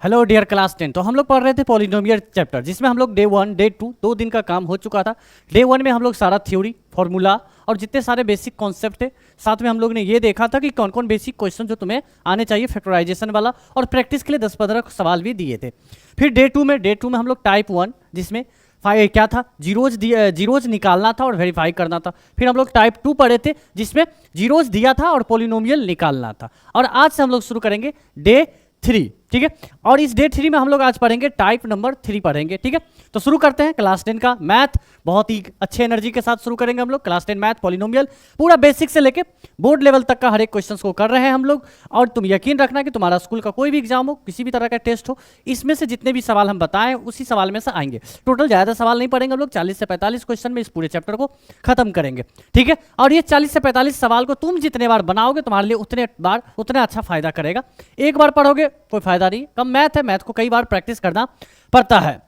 Hello dear class 10। तो हम लोग पढ़ रहे थे पॉलिनोमियल चैप्टर, जिसमें हम लोग डे 1 डे 2 2 दिन का काम हो चुका था। डे 1 में हम लोग सारा थ्योरी, फॉर्मूला और जितने सारे बेसिक कॉन्सेप्ट थे, साथ में हम लोग ने ये देखा था कि कौन कौन बेसिक क्वेश्चन जो तुम्हें आने चाहिए फैक्टराइजेशन वाला, और प्रैक्टिस के लिए 10-15 सवाल भी दिए थे। फिर डे टू में हम लोग टाइप 1, जिसमें क्या था, जीरोज निकालना था और वेरीफाई करना था। फिर हम लोग टाइप 2 पढ़े थे, जिसमें जीरोज दिया था और पॉलिनोमियल निकालना था। और आज से हम लोग शुरू करेंगे डे 3, ठीक है। और इस डे 3 में हम लोग आज पढ़ेंगे टाइप नंबर 3 पढ़ेंगे, ठीक है। तो शुरू करते हैं क्लास 10 का मैथ। बहुत ही अच्छे एनर्जी के साथ शुरू करेंगे हम लोग क्लास 10 मैथ पॉलिनोमियल, पूरा बेसिक से लेके बोर्ड लेवल तक का हर एक क्वेश्चन को कर रहे हैं हम लोग। और तुम यकीन रखना कि तुम्हारा स्कूल का कोई भी एग्जाम हो, किसी भी तरह का टेस्ट हो, इसमें से जितने भी सवाल हम बताएं उसी सवाल में से आएंगे। टोटल ज़्यादा सवाल नहीं पढ़ेंगे हम लोग, 40 से 45 क्वेश्चन में इस पूरे चैप्टर को खत्म करेंगे, ठीक है। और ये 40 से 45 सवाल को तुम जितने बार बनाओगे तुम्हारे लिए उतना अच्छा फायदा करेगा। एक बार पढ़ोगे कोई फायदा नहीं, कम मैथ है, मैथ को कई बार प्रैक्टिस करना पड़ता है।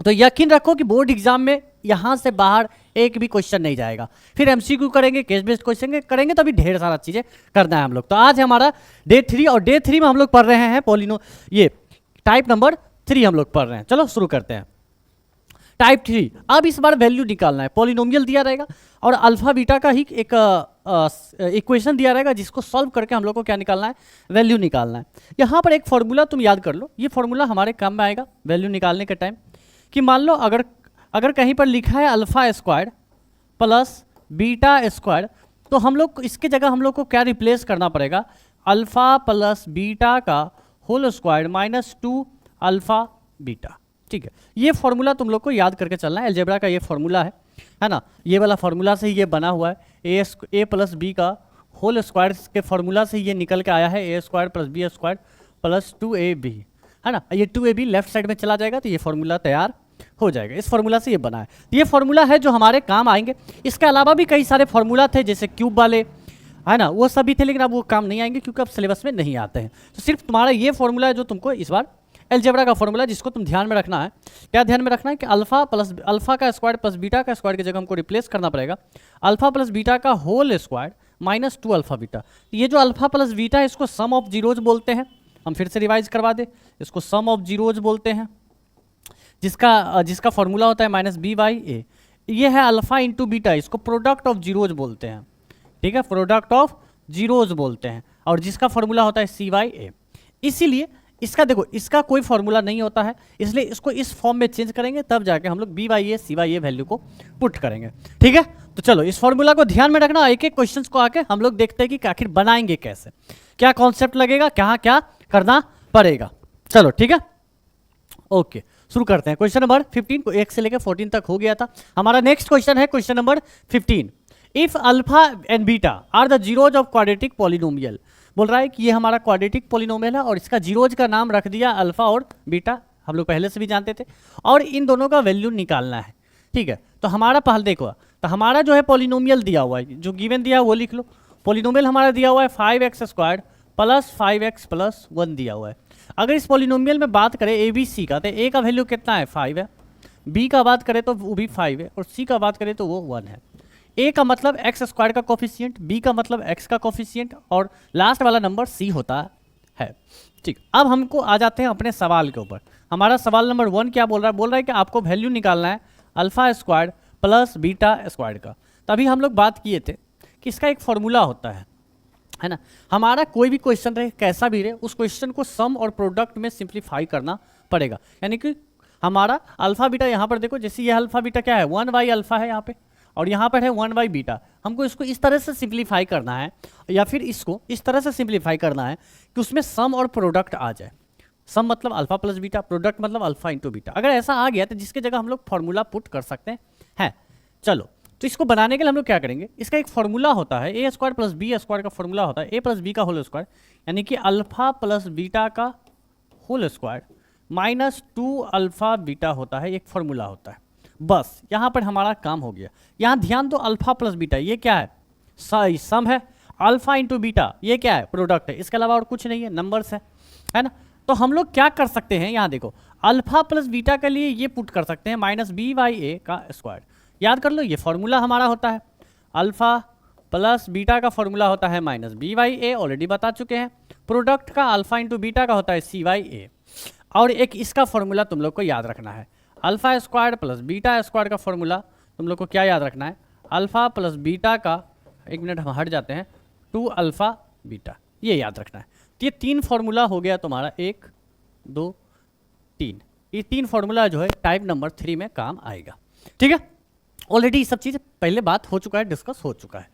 तो यकीन रखो कि बोर्ड एग्जाम में यहां से बाहर एक भी क्वेश्चन नहीं जाएगा। फिर एमसीक्यू करेंगे, केस बेस्ड क्वेश्चन करेंगे, तो अभी ढेर सारा चीजें करना है हम लोग। तो आज हमारा डे 3, और डे 3 में हम लोग पढ़ रहे हैं ये टाइप नंबर 3 हम लोग पढ़ रहे हैं। चलो शुरू करते हैं टाइप 3। अब इस बार वैल्यू निकालना है। पॉलिनोमियल दिया रहेगा और अल्फा बीटा का ही एक इक्वेशन दिया रहेगा, जिसको सॉल्व करके हम लोग को क्या निकालना है, वैल्यू निकालना है। यहाँ पर एक फॉर्मूला तुम याद कर लो, ये फॉर्मूला हमारे काम में आएगा वैल्यू निकालने के टाइम। कि मान लो अगर कहीं पर लिखा है alpha square plus beta square, तो हम लोग इसके जगह हम लोग को क्या रिप्लेस करना पड़ेगा, अल्फा प्लस बीटा का whole square minus 2 alpha beta, ठीक है। ये फॉर्मूला तुम लोग को याद करके चलना है। अलजेब्रा का ये फॉर्मूला है ना, ये वाला फॉर्मूला से ही ये बना हुआ है। ए प्लस बी का होल स्क्वायर के फॉर्मूला से ये निकल के आया है, A square plus B square plus 2ab, है ना। ये 2ab लेफ्ट साइड में चला जाएगा तो ये फॉर्मूला तैयार हो जाएगा। इस फॉर्मूला से ये बना है, ये फॉर्मूला है जो हमारे काम आएंगे। इसके अलावा भी कई सारे फॉर्मूला थे, जैसे क्यूब वाले, है ना, वो सभी थे, लेकिन अब वो काम नहीं आएंगे क्योंकि अब सिलेबस में नहीं आते हैं। तो सिर्फ तुम्हारा ये फॉर्मूला है जो तुमको इस बार अलजेब्रा का फॉर्मूला, जिसको तुम ध्यान में रखना है। क्या ध्यान में रखना है कि अल्फा का स्क्वायर प्लस बीटा का स्क्वायर की जगह हमको रिप्लेस करना पड़ेगा अल्फा प्लस बीटा का whole square minus 2 alpha beta. ये जो अल्फा प्लस बीटा है, इसको सम ऑफ जीरोज बोलते हैं। हम फिर से रिवाइज करवा दे, इसको सम ऑफ जीरोज बोलते हैं, जिसका फॉर्मूला होता है माइनस बी बाई ए। ये है अल्फा इंटू बीटा, इसको प्रोडक्ट ऑफ जीरोज बोलते हैं, ठीक है, प्रोडक्ट ऑफ जीरोज बोलते हैं, और जिसका फॉर्मूला होता है सी बाई ए। इसीलिए इसका देखो, इसका कोई फॉर्मूला नहीं होता है, इसलिए इसको इस फॉर्म में चेंज करेंगे, तब जाके हम लोग B by A C by A value को पुट करेंगे, ठीक है। तो चलो इस फॉर्मूला को ध्यान में रखना। एक एक क्वेश्चन को आके हम लोग देखते हैं कि आखिर बनाएंगे कैसे, क्या कॉन्सेप्ट लगेगा, क्या क्या करना पड़ेगा। चलो ठीक है, ओके शुरू करते हैं। क्वेश्चन नंबर 15 को 1 से लेकर 14 तक हो गया था। हमारा नेक्स्ट क्वेश्चन है question number 15। If alpha and beta are the zeros of quadratic polynomial. बोल रहा है कि ये हमारा क्वाड्रेटिक पॉलिनोमियल है और इसका जीरोज का नाम रख दिया अल्फा और बीटा, हम लोग पहले से भी जानते थे, और इन दोनों का वैल्यू निकालना है, ठीक है। तो हमारा पहले देखो, तो हमारा जो है पॉलिनोमियल दिया हुआ है, जो गिवन दिया है वो लिख लो। पॉलिनोमियल हमारा दिया हुआ है 5x square plus 5x plus 1 दिया हुआ है। अगर इस पॉलिनोमियल में बात करें ए बी सी का, तो ए का वैल्यू कितना है 5 है, बी का बात करें तो वो भी 5 है, और सी का बात करें तो वो 1 है। ए का मतलब एक्स स्क्वायर का कोफिशिएंट, बी का मतलब एक्स का कोफिशिएंट, और लास्ट वाला नंबर सी होता है, ठीक। अब हमको आ जाते हैं अपने सवाल के ऊपर। हमारा सवाल नंबर 1 क्या बोल रहा है कि आपको वैल्यू निकालना है alpha square plus beta square का। तभी हम लोग बात किए थे कि इसका एक फॉर्मूला होता है ना। हमारा कोई भी क्वेश्चन रहे, कैसा भी रहे, उस क्वेश्चन को सम और प्रोडक्ट में सिंप्लीफाई करना पड़ेगा। यानी कि हमारा अल्फा बीटा, यहाँ पर देखो, जैसे ये अल्फा बीटा क्या है 1 बाई अल्फा है यहाँ पे, और यहाँ पर है 1 बाई बीटा। हमको इसको इस तरह से सिंप्लीफाई करना है, या फिर इसको इस तरह से सिंप्लीफाई करना है कि उसमें सम और प्रोडक्ट आ जाए। सम मतलब अल्फा प्लस बीटा, प्रोडक्ट मतलब अल्फा इंटू बीटा। अगर ऐसा आ गया तो जिसके जगह हम लोग फॉर्मूला पुट कर सकते हैं। चलो, तो इसको बनाने के लिए हम लोग क्या करेंगे, इसका एक फॉर्मूला होता है A square plus B square का फॉर्मूला होता है ए प्लस बी का होल स्क्वायर, यानी कि अल्फा प्लस बीटा का whole square minus 2 alpha beta होता है, एक फॉर्मूला होता है। बस यहाँ पर हमारा काम हो गया। यहाँ ध्यान दो, अल्फा प्लस बीटा ये क्या है, सम है, अल्फा इंटू बीटा ये क्या है, प्रोडक्ट है, इसके अलावा और कुछ नहीं है, नंबर्स है ना। तो हम लोग क्या कर सकते हैं, यहाँ देखो, अल्फा प्लस बीटा के लिए ये पुट कर सकते हैं माइनस बी बाई ए का स्क्वायर। याद कर लो, ये फॉर्मूला हमारा होता है अल्फा प्लस बीटा का फॉर्मूला होता है minus B by A, already बता चुके हैं। प्रोडक्ट का अल्फा इंटू बीटा का होता है सी बाई ए। और एक इसका फॉर्मूला तुम लोग को याद रखना है, alpha square plus beta square का फॉर्मूला तुम लोग को क्या याद रखना है, अल्फा प्लस बीटा का, एक मिनट हम हट जाते हैं, 2 अल्फा बीटा, ये याद रखना है। तो ये 3 फॉर्मूला हो गया तुम्हारा, 1 2 3, ये 3 फॉर्मूला जो है टाइप नंबर 3 में काम आएगा। ठीक है, ऑलरेडी ये सब चीज़ पहले बात हो चुका है, डिस्कस हो चुका है।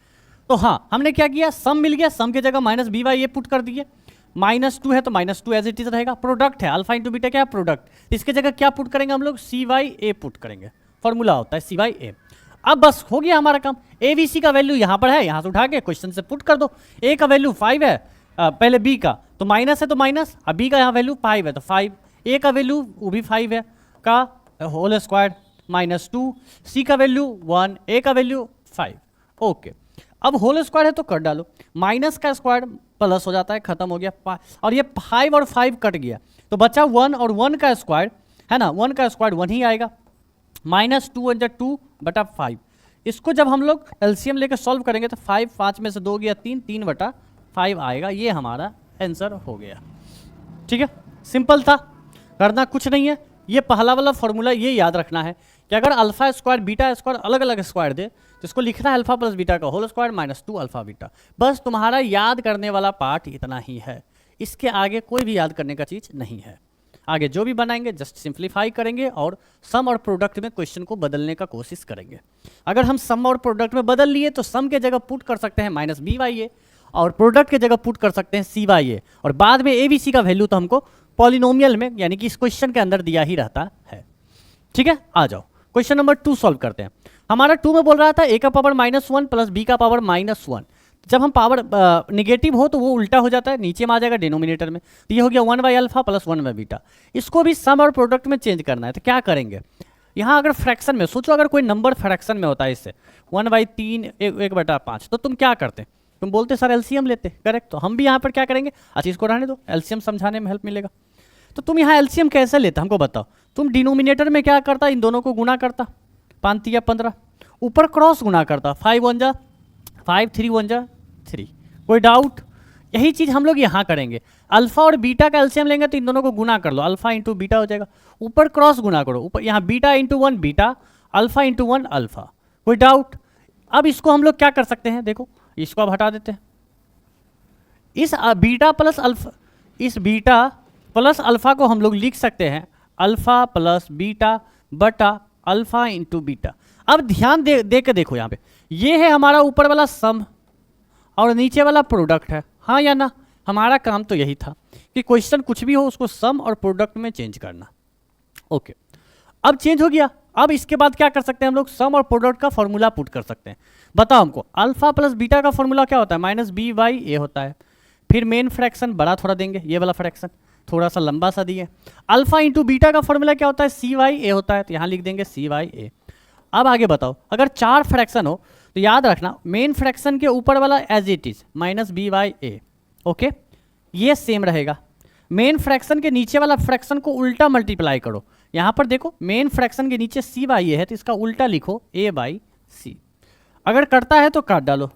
तो हाँ, हमने क्या किया, सम मिल गया, सम की जगह minus B by A put कर दिए, -2 है तो -2 एज इट इज रहेगा, प्रोडक्ट है अल्फा इंटू बीटा क्या है प्रोडक्ट, इसके जगह क्या पुट करेंगे हम लोग, सी वाई ए पुट करेंगे, फॉर्मूला होता है सी वाई ए। अब बस हो गया हमारा काम, ए बी सी का वैल्यू यहाँ पर है, यहाँ से उठा के क्वेश्चन से पुट कर दो। ए का वैल्यू 5 है, पहले बी का तो माइनस है तो माइनस, अब बी का यहाँ वैल्यू 5 है तो 5, ए का वैल्यू वो भी 5 है का होल स्क्वायर -2, सी का वैल्यू 1, ए का वैल्यू 5। ओके, अब होल स्क्वायर है तो कर डालो, माइनस का स्क्वायर प्लस हो जाता है, खत्म हो गया, और ये 5 और 5 कट गया तो बचा 1 और 1 का स्क्वायर है ना, 1 का स्क्वायर 1 ही आएगा, -2 × 2 बटा 5। इसको जब हम लोग एलसीएम लेकर सॉल्व करेंगे तो 5 5 में से 2 गया 3, 3 बटा 5 आएगा, ये हमारा आंसर हो गया। ठीक है, सिंपल था, करना कुछ नहीं है। ये पहला वाला फॉर्मूला ये याद रखना है कि अगर अल्फा स्क्वायर बीटा स्क्वायर अलग अलग स्क्वायर दे तो इसको लिखना है अल्फा प्लस बीटा का होल स्क्वायर -2 अल्फा बीटा। बस तुम्हारा याद करने वाला पार्ट इतना ही है, इसके आगे कोई भी याद करने का चीज़ नहीं है। आगे जो भी बनाएंगे जस्ट सिंप्लीफाई करेंगे और सम और प्रोडक्ट में क्वेश्चन को बदलने का कोशिश करेंगे। अगर हम सम और प्रोडक्ट में बदल लिए तो सम के जगह पुट कर सकते हैं -BYA और प्रोडक्ट के जगह पुट कर सकते हैं CYA, और बाद में ABC का वैल्यू तो हमको पॉलिनोमियल में यानी कि इस क्वेश्चन के अंदर दिया ही रहता है। ठीक है, आ जाओ क्वेश्चन नंबर 2 सॉल्व करते हैं। हमारा 2 में बोल रहा था a का पावर -1 प्लस b का पावर -1। जब हम पावर निगेटिव हो तो वो उल्टा हो जाता है, नीचे में आ जाएगा डिनोमिनेटर में, तो ये हो गया 1/अल्फा प्लस 1/बीटा। इसको भी सम और प्रोडक्ट में चेंज करना है तो क्या करेंगे, यहाँ अगर फ्रैक्शन में सोचो, अगर कोई नंबर फ्रैक्शन में होता है इससे 1/3 1/5 तो तुम क्या करते, तुम बोलते सर एलसीएम लेते, करेक्ट। तो हम भी यहाँ पर क्या करेंगे, अच्छा इसको रहने दो, एलसीएम समझाने में हेल्प मिलेगा। तो तुम यहाँ एलसीएम कैसे लेते हमको बताओ, तुम डिनोमिनेटर में क्या करता, इन दोनों को गुना करता, 5 या 15, ऊपर क्रॉस गुना करता, 5 1 जा 5 3 1 जा 3। कोई डाउट, यही चीज़ हम लोग यहाँ करेंगे। अल्फा और बीटा का एलसीएम लेंगे तो इन दोनों को गुना कर लो, अल्फा इंटू बीटा हो जाएगा, ऊपर क्रॉस गुना करो, ऊपर यहाँ beta into 1 beta, alpha into 1 alpha. कोई डाउट, अब इसको हम लोग क्या कर सकते हैं, देखो इसको अब हटा देते हैं, इस बीटा प्लस अल्फा, इस बीटा प्लस अल्फा को हम लोग लिख सकते हैं अल्फा प्लस बीटा बटा अल्फा इंटू बीटा। अब ध्यान दे के देखो, यहाँ पे ये है हमारा ऊपर वाला सम और नीचे वाला प्रोडक्ट है, हाँ या ना। हमारा काम तो यही था कि क्वेश्चन कुछ भी हो उसको सम और प्रोडक्ट में चेंज करना। ओके, अब चेंज हो गया, अब इसके बाद क्या कर सकते हैं हम लोग, सम और प्रोडक्ट का फॉर्मूला पुट कर सकते हैं। बताओ हमको, अल्फा प्लस बीटा का फॉर्मूला क्या होता है, -B/A होता है। फिर मेन फ्रैक्शन बड़ा थोड़ा देंगे, ये वाला फ्रैक्शन थोड़ा सा लंबा सा दिए। अल्फा इंटू बीटा का फॉर्मूला क्या होता है, CYA होता है, तो यहाँ लिख देंगे CYA। अब आगे बताओ, अगर 4 फ्रैक्शन हो तो याद रखना मेन फ्रैक्शन के ऊपर वाला as it is -B/A। Okay, ये सेम रहेगा। मेन फ्रैक्शन के नीचे वाला फ्रैक्शन को उल्टा मल्टीप्लाई करो, यहाँ पर देखो मेन फ्रैक्शन के नीचे CYA है तो इसका उल्टा लिखो A/C। अगर कटता है तो काट डालो,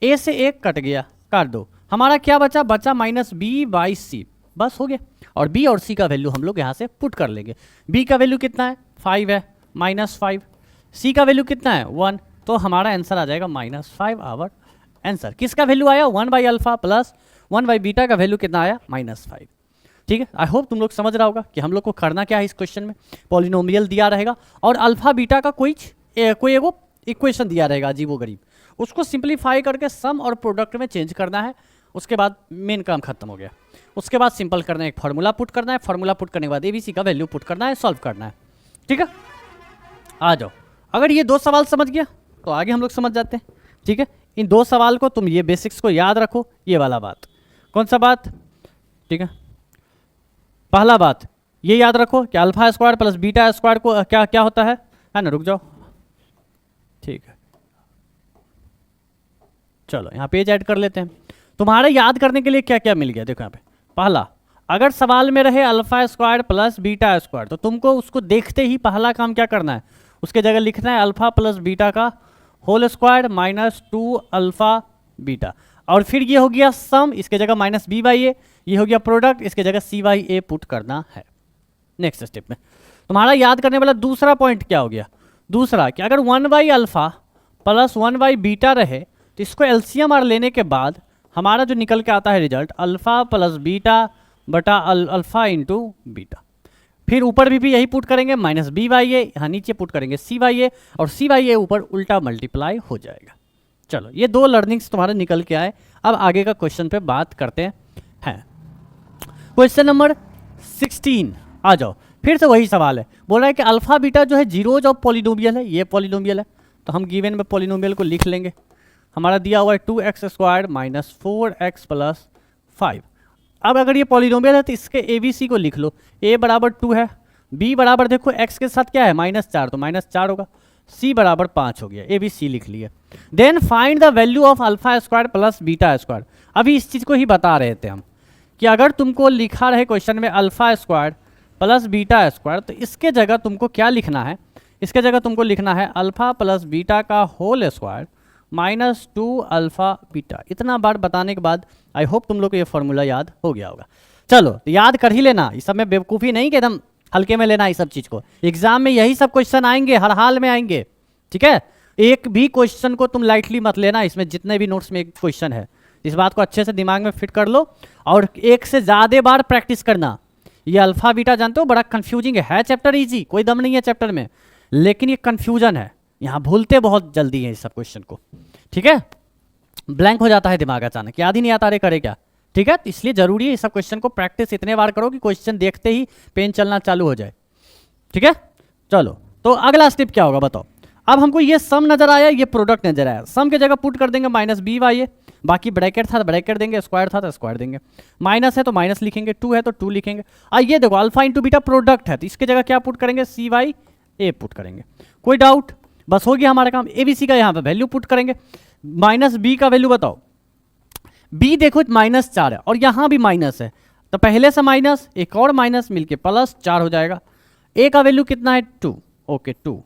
A से 1 कट गया, काट दो, हमारा क्या बचा, -B/C, बस हो गया। और B और C का वैल्यू हम लोग यहाँ से पुट कर लेंगे। B का वैल्यू कितना है, 5 है, -5। C का वैल्यू कितना है, 1, तो हमारा आंसर आ जाएगा -5। आवर आंसर किसका वैल्यू आया, 1/अल्फा प्लस 1/बीटा का वैल्यू कितना आया, -5। ठीक है, आई होप तुम लोग समझ रहा होगा कि हम लोग को करना क्या है। इस क्वेश्चन में पॉलिनोमियल दिया रहेगा और अल्फा बीटा का कोई एगो इक्वेशन दिया रहेगा अजीबोगरीब, उसको सिंप्लीफाई करके सम और प्रोडक्ट में चेंज करना है। उसके बाद मेन काम खत्म हो गया। उसके बाद सिंपल करना है, एक फार्मूला पुट करना है, फार्मूला पुट करने के बाद ABC का वैल्यू पुट करना है, सॉल्व करना है। ठीक है, आ जाओ। अगर ये 2 सवाल समझ गया तो आगे हम लोग समझ जाते हैं। ठीक है, इन 2 सवाल को तुम ये बेसिक्स को याद रखो। ये वाला बात, कौन सा बात, ठीक है, पहला बात ये याद रखो कि alpha square plus beta square को क्या क्या होता है ना। रुक जाओ, ठीक है, चलो यहाँ पेज ऐड कर लेते हैं। तुम्हारे याद करने के लिए क्या क्या मिल गया, देखो यहाँ पे। पहला, अगर सवाल में रहे alpha square plus beta square तो तुमको उसको देखते ही पहला काम क्या करना है, उसके जगह लिखना है अल्फा प्लस बीटा का होल स्क्वायर -2 अल्फा बीटा। और फिर ये हो गया सम, इसके जगह -B/A, ये हो गया प्रोडक्ट, इसके जगह CYA पुट करना है। नेक्स्ट स्टेप में तुम्हारा याद करने वाला दूसरा पॉइंट क्या हो गया, दूसरा कि अगर 1/अल्फा प्लस 1/बीटा रहे तो इसको एलसीएम आर लेने के बाद हमारा जो निकल के आता है रिजल्ट अल्फा प्लस बीटा बटा अल्फा इंटू बीटा। फिर ऊपर भी यही पुट करेंगे माइनस बी बाई ए, यहाँ नीचे पुट करेंगे सी बाई ए, और सी बाई ए ऊपर उल्टा मल्टीप्लाई हो जाएगा। चलो ये दो लर्निंग्स तुम्हारे निकल के आए। अब आगे का क्वेश्चन पे बात करते हैं। क्वेश्चन नंबर 16 आ जाओ। फिर से वही सवाल है, बोल रहा है कि अल्फा बीटा जो है जीरोज ऑफ पॉलिनोमियल है, ये पॉलिनोमियल है तो हम गिवन में पॉलिनोमियल को लिख लेंगे। हमारा दिया हुआ है 2x² माइनस 4x प्लस 5। अब अगर ये पॉलिनोमियल है तो इसके ABC को लिख लो। a बराबर 2 है, b बराबर देखो x के साथ क्या है -4 तो -4 होगा, c बराबर 5 हो गया, ABC लिख लिया। Then find the value of alpha square plus beta square. अभी इस चीज़ को ही बता रहे थे हम कि अगर तुमको लिखा रहे क्वेश्चन में alpha square plus beta square तो इसके जगह तुमको क्या लिखना है, इसके जगह तुमको लिखना है अल्फा प्लस बीटा का whole square minus 2 alpha beta. इतना बार बताने के बाद आई होप तुम लोग को ये फॉर्मूला याद हो गया होगा। चलो तो याद कर ही लेना, इस सब में बेवकूफ़ी नहीं कि एकदम हल्के में लेना इस सब चीज़ को। एग्जाम में यही सब क्वेश्चन आएंगे, हर हाल में आएंगे, ठीक है। एक भी क्वेश्चन को तुम लाइटली मत लेना, इसमें जितने भी नोट्स में एक क्वेश्चन है इस बात को अच्छे से दिमाग में फिट कर लो और एक से ज़्यादा बार प्रैक्टिस करना। ये अल्फा बीटा जानते हो बड़ा कंफ्यूजिंग है चैप्टर ईजी, कोई दम नहीं है चैप्टर में, लेकिन ये कंफ्यूजन है, यहाँ भूलते बहुत जल्दी है इस सब क्वेश्चन को, ठीक है। ब्लैंक हो जाता है दिमाग अचानक, याद ही नहीं आता अरे करे क्या, ठीक है। तो इसलिए जरूरी है इस सब क्वेश्चन को प्रैक्टिस इतने बार करो कि क्वेश्चन देखते ही पेन चलना चालू हो जाए, ठीक है। चलो तो अगला स्टेप क्या होगा बताओ। अब हमको ये सम नजर आया, ये प्रोडक्ट नजर आया, सम की जगह पुट कर देंगे माइनस बी बाई ए, बाकी ब्रैकेट था तो ब्रैकेट देंगे, स्क्वायर था तो स्क्वायर देंगे, माइनस है तो माइनस लिखेंगे, 2 है तो 2 लिखेंगे। ये देखो अल्फा इंटू बीटा प्रोडक्ट है तो इसके जगह क्या पुट करेंगे, सी बाई ए पुट करेंगे। कोई डाउट, बस हो गया हमारा काम। ABC का यहाँ पे वैल्यू पुट करेंगे, माइनस बी का वैल्यू बताओ। बी देखो -4 है और यहाँ भी माइनस है तो पहले से माइनस एक और माइनस मिलके प्लस 4 हो जाएगा। ए का वैल्यू कितना है 2, ओके 2,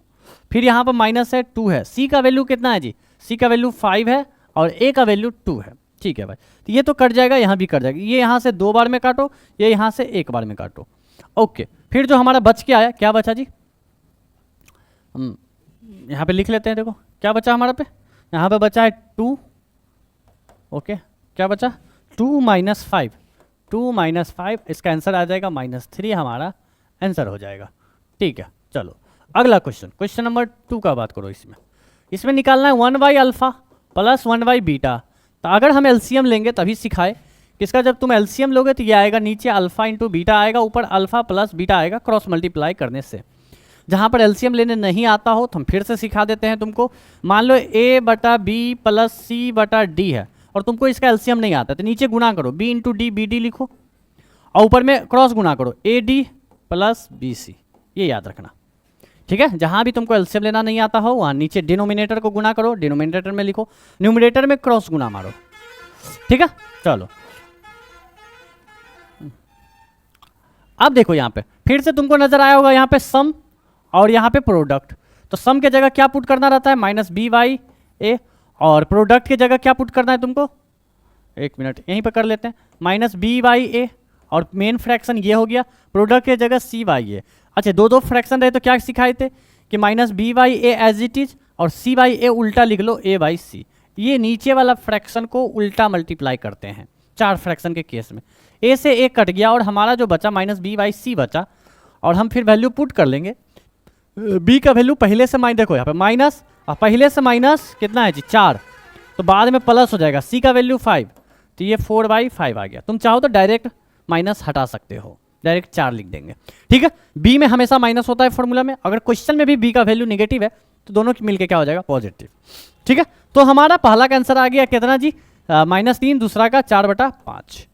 फिर यहाँ पर माइनस है 2 है। सी का वैल्यू कितना है जी, सी का वैल्यू 5 है और ए का वैल्यू 2 है, ठीक है भाई। तो ये तो कट जाएगा, यहाँ भी कट जाएगा, ये यहाँ से 2 बार में काटो, ये यहाँ से 1 बार में काटो, ओके। फिर जो हमारा बच के आया, क्या बचा जी, यहाँ पे लिख लेते हैं, देखो क्या बचा हमारा पे, यहाँ पे बचा है 2, ओके, क्या बचा 2 माइनस 5, 2 माइनस 5, इसका आंसर आ जाएगा -3, हमारा आंसर हो जाएगा, ठीक है। चलो अगला क्वेश्चन, क्वेश्चन नंबर 2 का बात करो। इसमें निकालना है 1/अल्फा प्लस 1/बीटा। तो अगर हम एलसीएम लेंगे तभी सिखाए किसका, जब तुम एलसीएम लोगे तो ये आएगा नीचे अल्फा इंटू बीटा आएगा, ऊपर अल्फा प्लस बीटा आएगा क्रॉस मल्टीप्लाई करने से। जहाँ पर एलसीएम लेने नहीं आता हो तो हम फिर से सिखा देते हैं तुमको। मान लो a बटा बी प्लस सी बटा डी है और तुमको इसका एलसीएम नहीं आता तो नीचे गुना करो, b into D B D लिखो और ऊपर में क्रॉस गुना करो, A D plus B C, ये याद रखना, ठीक है। जहाँ भी तुमको एलसीएम लेना नहीं आता हो वहाँ नीचे डिनोमिनेटर को गुना करो, डिनोमिनेटर में लिखो, न्यूमरेटर में क्रॉस गुना मारो, ठीक है। चलो अब देखो यहाँ पे फिर से तुमको नजर आया होगा यहाँ पे सम और यहाँ पे प्रोडक्ट। तो सम के जगह क्या पुट करना रहता है, माइनस बी बाई ए, और प्रोडक्ट की जगह क्या पुट करना है तुमको, एक मिनट यहीं पे कर लेते हैं, माइनस बी बाई ए, और मेन फ्रैक्शन ये हो गया, प्रोडक्ट की जगह सी बाई ए। अच्छा दो फ्रैक्शन रहे तो क्या सिखाए थे कि minus B by A as it is और सी बाई ए उल्टा लिख लो ए बाई सी। ये नीचे वाला फ्रैक्शन को उल्टा मल्टीप्लाई करते हैं 4 फ्रैक्शन के केस में। ए से ए कट गया और हमारा जो बचा माइनस बी बाई सी बचा, और हम फिर वैल्यू पुट कर लेंगे। बी का वैल्यू पहले से माइनस, देखो यहाँ पे माइनस और पहले से माइनस कितना है जी 4, तो बाद में प्लस हो जाएगा। सी का वैल्यू 5 तो ये 4/5 आ गया। तुम चाहो तो डायरेक्ट माइनस हटा सकते हो, डायरेक्ट 4 लिख देंगे, ठीक है। बी में हमेशा माइनस होता है फॉर्मूला में, अगर क्वेश्चन में भी बी का वैल्यू निगेटिव है तो दोनों मिलके क्या हो जाएगा पॉजिटिव, ठीक है। तो हमारा पहला का आंसर आ गया कितना जी -3, दूसरा का 4/5।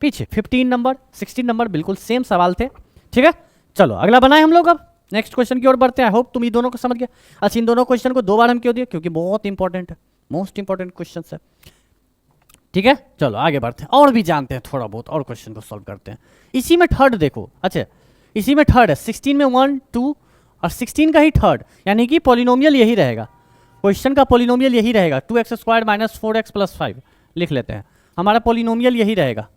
पीछे 15 नंबर 16 नंबर बिल्कुल सेम सवाल थे, ठीक है। चलो अगला बनाए हम लोग, अब नेक्स्ट क्वेश्चन की ओर बढ़ते हैं। आई होप तुम ये दोनों को समझ गए। अच्छा इन दोनों क्वेश्चन को 2 बार हम क्यों दिए, क्योंकि बहुत इंपॉर्टेंट है, मोस्ट इंपॉर्टेंट क्वेश्चन है, ठीक है। चलो आगे बढ़ते हैं और भी जानते हैं थोड़ा बहुत और क्वेश्चन को सॉल्व करते हैं। इसी में थर्ड देखो, अच्छा इसी में थर्ड है 16 में 1 2 और 16 का ही थर्ड, यानी कि पॉलिनोमियल यही रहेगा, क्वेश्चन का पॉलिनोमियल यही रहेगा 2x² माइनस 4x प्लस 5 लिख लेते हैं, हमारा पॉलिनोमियल यही रहेगा।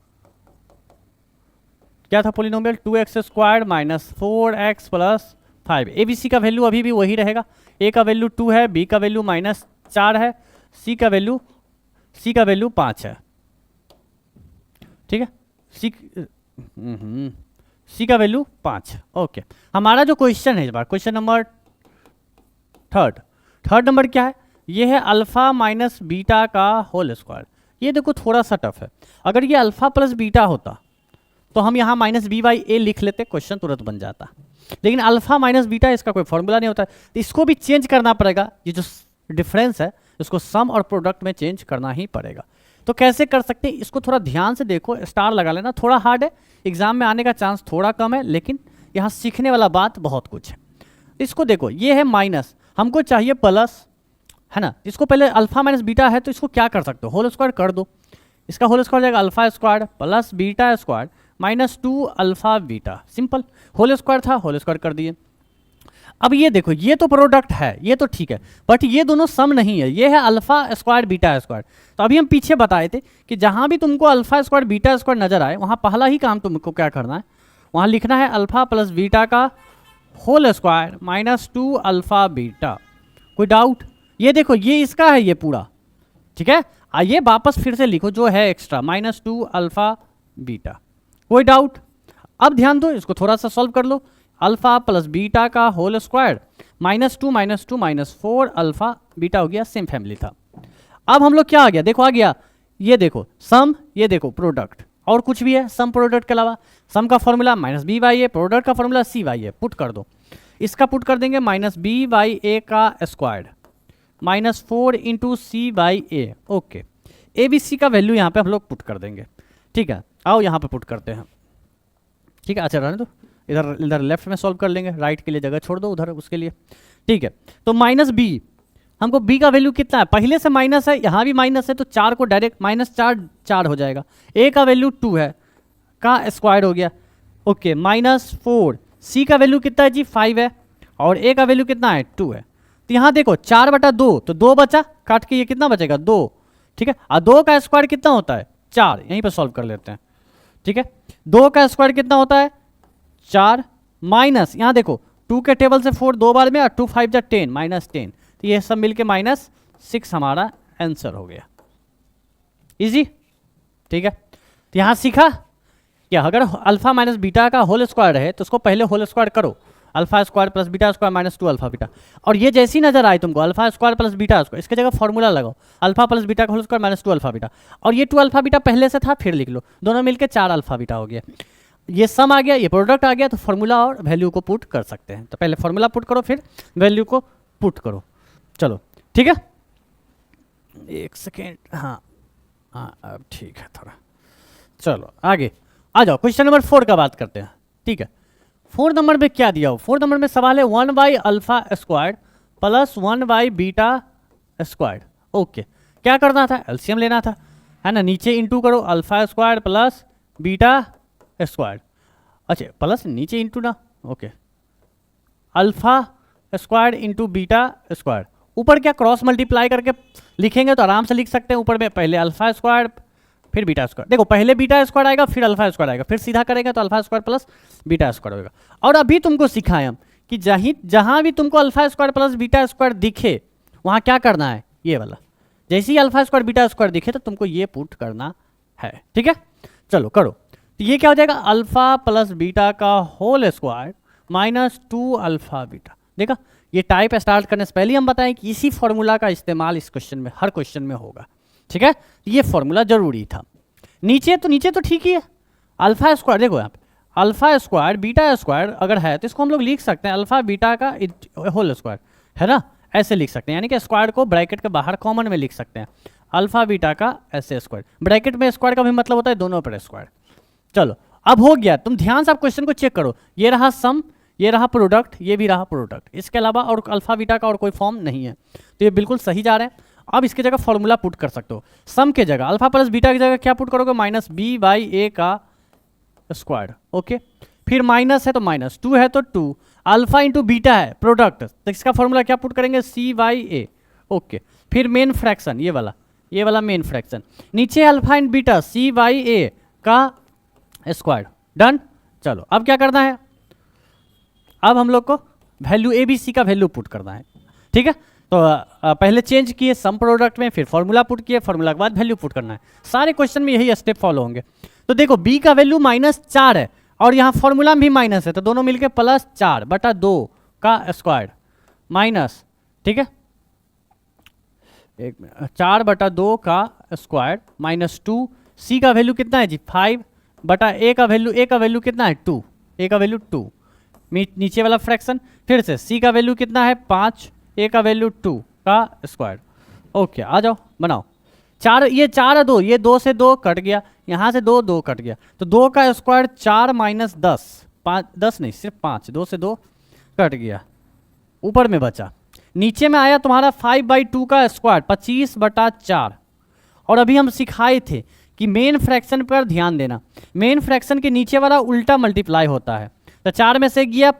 क्या था polynomial 2x square minus 4x plus 5। A B C का वैल्यू अभी भी वही रहेगा। ए का वैल्यू 2 है, बी का वैल्यू -4 है, सी का वैल्यू 5 है। ठीक है, सी का वैल्यू 5। ओके, हमारा जो क्वेश्चन है इस बार क्वेश्चन नंबर थर्ड नंबर क्या है, ये है अल्फा माइनस बीटा का होल स्क्वायर। ये देखो थोड़ा सा टफ है। अगर ये अल्फा प्लस बीटा होता तो हम यहाँ -b/a लिख लेते, क्वेश्चन तुरंत बन जाता। लेकिन अल्फा माइनस बीटा इसका कोई फॉर्मूला नहीं होता है, तो इसको भी चेंज करना पड़ेगा। ये जो डिफरेंस है इसको सम और प्रोडक्ट में चेंज करना ही पड़ेगा। तो कैसे कर सकते हैं, इसको थोड़ा ध्यान से देखो, स्टार लगा लेना। थोड़ा हार्ड है, एग्जाम में आने का चांस थोड़ा कम है, लेकिन यहाँ सीखने वाला बात बहुत कुछ है। इसको देखो, ये है माइनस, हमको चाहिए प्लस, है ना। इसको पहले अल्फा माइनस बीटा है तो इसको क्या कर सकते हो, होल स्क्वायर कर दो। इसका होल स्क्वायर जाएगा alpha square plus beta square -2 alpha beta. Simple, whole square था, होल स्क्वायर कर दिए। अब ये देखो, ये तो प्रोडक्ट है, ये तो ठीक है, बट ये दोनों सम नहीं है। ये है अल्फा स्क्वायर बीटा स्क्वायर। तो अभी हम पीछे बताए थे कि जहाँ भी तुमको अल्फा स्क्वायर बीटा स्क्वायर नजर आए, वहाँ पहला ही काम तुमको क्या करना है, वहाँ लिखना है अल्फा प्लस बीटा का होल स्क्वायर -2 अल्फा बीटा। कोई डाउट? ये देखो, ये इसका है, ये पूरा ठीक है। आइए वापस फिर से लिखो जो है एक्स्ट्रा -2 अल्फा बीटा। कोई डाउट? अब ध्यान दो, इसको थोड़ा सा सॉल्व कर लो। अल्फा प्लस बीटा का होल स्क्वायर -2 -4 अल्फा बीटा हो गया, सेम फैमिली था। अब हम लोग क्या आ गया, देखो आ गया, ये देखो सम, ये देखो प्रोडक्ट, और कुछ भी है सम प्रोडक्ट के अलावा। सम का फॉर्मूला -b/a, प्रोडक्ट का फॉर्मूला c/a। पुट कर दो, इसका पुट कर देंगे -b/a का square -4 × c/a। Okay, A B C का वैल्यू यहाँ पे हम लोग पुट कर देंगे। ठीक है, आओ यहाँ पे पुट करते हैं। ठीक है, अच्छा रहने दो, इधर लेफ्ट में सॉल्व कर लेंगे, राइट के लिए जगह छोड़ दो उधर उसके लिए। ठीक है, तो -b, हमको b का वैल्यू कितना है, पहले से माइनस है, यहाँ भी माइनस है, तो 4 को डायरेक्ट -4 हो जाएगा। a का वैल्यू 2 है, का स्क्वायर हो गया। ओके, -4, c का वैल्यू कितना है जी 5 है, और a का वैल्यू कितना है 2 है। तो यहाँ देखो 4/2, तो 2 बचा, काट के ये कितना बचेगा 2। ठीक है, और 2 का स्क्वायर कितना होता है 4, यहीं पर सॉल्व कर लेते हैं। ठीक है, 2 का स्क्वायर कितना होता है 4, माइनस यहाँ देखो 2 के टेबल से 4 2 बार में, और 2 5 जा 10, -10, तो ये सब मिलके -6 हमारा आंसर हो गया। इजी। ठीक है, तो यहाँ सीखा क्या, अगर अल्फा माइनस बीटा का होल स्क्वायर है तो उसको पहले होल स्क्वायर करो, alpha square plus beta square -2 alpha beta. और ये जैसी नजर आए तुमको alpha square plus beta square, इसके जगह फॉर्मूला लगाओ, अल्फा प्लस बीटा का होल स्क्वायर -2 अल्फा बीटा। और ये 2 अल्फा बीटा पहले से था, फिर लिख लो, दोनों मिलके 4 अल्फा बीटा हो गया। ये सम आ गया, ये प्रोडक्ट आ गया, तो फॉर्मूला और वैल्यू को पुट कर सकते हैं। तो पहले फॉर्मूला पुट करो, फिर वैल्यू को पुट करो। चलो ठीक है, एक सेकेंड, हाँ अब ठीक है थोड़ा। चलो आगे आ जाओ, क्वेश्चन नंबर 4 का बात करते हैं। ठीक है, 4 नंबर में क्या दिया हो, 4 नंबर में सवाल है 1/अल्फा स्क्वायर प्लस 1/बीटा स्क्वायर। ओके, क्या करना था, एलसीएम लेना था, है ना। नीचे इंटू करो, alpha square plus beta square. अच्छा, प्लस नीचे इंटू ना, okay, alpha square into beta square. ऊपर क्या क्रॉस मल्टीप्लाई करके लिखेंगे तो आराम से लिख सकते हैं। ऊपर में पहले अल्फा स्क्वायर फिर बीटा स्क्वायर, देखो पहले बीटा स्क्वायर आएगा फिर अल्फा स्क्वायर आएगा, फिर सीधा करेंगे तो alpha square plus beta square होगा। और अभी तुमको सिखाएं हम कि जहाँ भी तुमको alpha square plus beta square दिखे वहाँ क्या करना है, ये वाला। जैसे ही अल्फा स्क्वायर बीटा स्क्वायर दिखे तो तुमको ये पुट करना है। ठीक है, चलो करो। तो ये क्या हो जाएगा, अल्फा प्लस बीटा का होल स्क्वायर -2 अल्फा बीटा। देखा, ये टाइप स्टार्ट करने से पहले हम बताएं कि इसी फॉर्मूला का इस्तेमाल इस क्वेश्चन में, हर क्वेश्चन में होगा। ठीक है, ये फॉर्मूला जरूरी था। नीचे तो ठीक ही है, अल्फा स्क्वायर देखो यहाँ पे अल्फा स्क्वायर बीटा स्क्वायर अगर है तो इसको हम लोग लिख सकते हैं अल्फा बीटा का होल स्क्वायर, है ना, ऐसे लिख सकते हैं। यानी कि स्क्वायर को ब्रैकेट के बाहर कॉमन में लिख सकते हैं, अल्फा बीटा का ऐसे स्क्वायर। ब्रैकेट में स्क्वायर का भी मतलब होता है दोनों पर स्क्वायर। चलो अब हो गया, तुम ध्यान से आप क्वेश्चन को चेक करो। ये रहा सम, ये रहा प्रोडक्ट, ये भी रहा प्रोडक्ट, इसके अलावा और अल्फा बीटा का और कोई फॉर्म नहीं है, तो ये बिल्कुल सही जा रहे हैं। अब इसके जगह फॉर्मूला पुट कर सकते हो। सम के जगह अल्फा प्लस बीटा की जगह क्या पुट करोगे, -b/a का स्क्वायर। ओके, फिर माइनस है तो -2 है तो 2, अल्फा इंटू बीटा है प्रोडक्ट, तो इसका फॉर्मूला क्या पुट करेंगे, c/a। ओके, फिर मेन फ्रैक्शन, ये वाला मेन फ्रैक्शन, नीचे अल्फा इंटू बीटा c/a का स्क्वायर। डन, चलो अब क्या करना है, अब हम लोग को वैल्यू ए बी सी का वैल्यू पुट करना है, ठीक है। तो पहले चेंज किए सम प्रोडक्ट में, फिर फॉर्मूला पुट किए, फॉर्मूला के बाद वैल्यू पुट करना है। सारे क्वेश्चन में यही स्टेप फॉलो होंगे। तो देखो बी का वैल्यू -4 है और यहाँ फॉर्मूला में भी माइनस है, तो दोनों मिलके +4/2 का स्क्वायर माइनस, ठीक है, 4/2 का स्क्वायर -2। सी का वैल्यू कितना है जी 5/a का वैल्यू कितना है 2, ए का वैल्यू 2, नीचे वाला फ्रैक्शन। फिर से सी का वैल्यू कितना है 5, ए का वैल्यू 2 का स्क्वायर। ओके आ जाओ बनाओ। 4 ये 4 2, ये 2 से 2 कट गया, यहाँ से 2 2 कट गया, तो 2 का स्क्वायर 4 - 10, 10 नहीं सिर्फ 5, 2 से 2 कट गया, ऊपर में बचा। नीचे में आया तुम्हारा 5/2 का स्क्वायर 25/4। और अभी हम सिखाए थे कि मेन फ्रैक्शन पर ध्यान देना, मेन फ्रैक्शन के नीचे वाला उल्टा मल्टीप्लाई होता है। तो 4 में से गया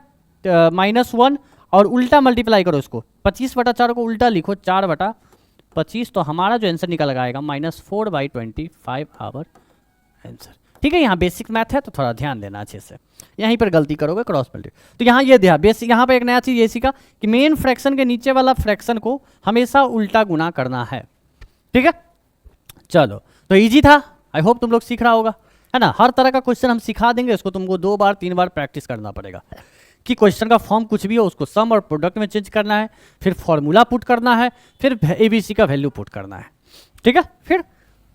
-1 और उल्टा मल्टीप्लाई करो इसको, 25/4 को उल्टा लिखो 4/25, तो हमारा जो आंसर निकल आएगा -4/25 आवर आंसर। ठीक है, यहाँ बेसिक मैथ है तो थोड़ा ध्यान देना अच्छे से, यहीं पर गलती करोगे क्रॉस मल्टीप्लाई। तो यहाँ ये ध्यान बेसिक, यहाँ पर एक नया चीज़ ये सीखा कि मेन फ्रैक्शन के नीचे वाला फ्रैक्शन को हमेशा उल्टा गुना करना है। ठीक है, चलो तो इजी था, आई होप तुम लोग सीख रहा होगा, है ना। हर तरह का क्वेश्चन हम सिखा देंगे, इसको तुमको 2 बार 3 बार प्रैक्टिस करना पड़ेगा कि क्वेश्चन का फॉर्म कुछ भी हो उसको सम और प्रोडक्ट में चेंज करना है, फिर फॉर्मूला पुट करना है, फिर एबीसी का वैल्यू पुट करना है, ठीक है, फिर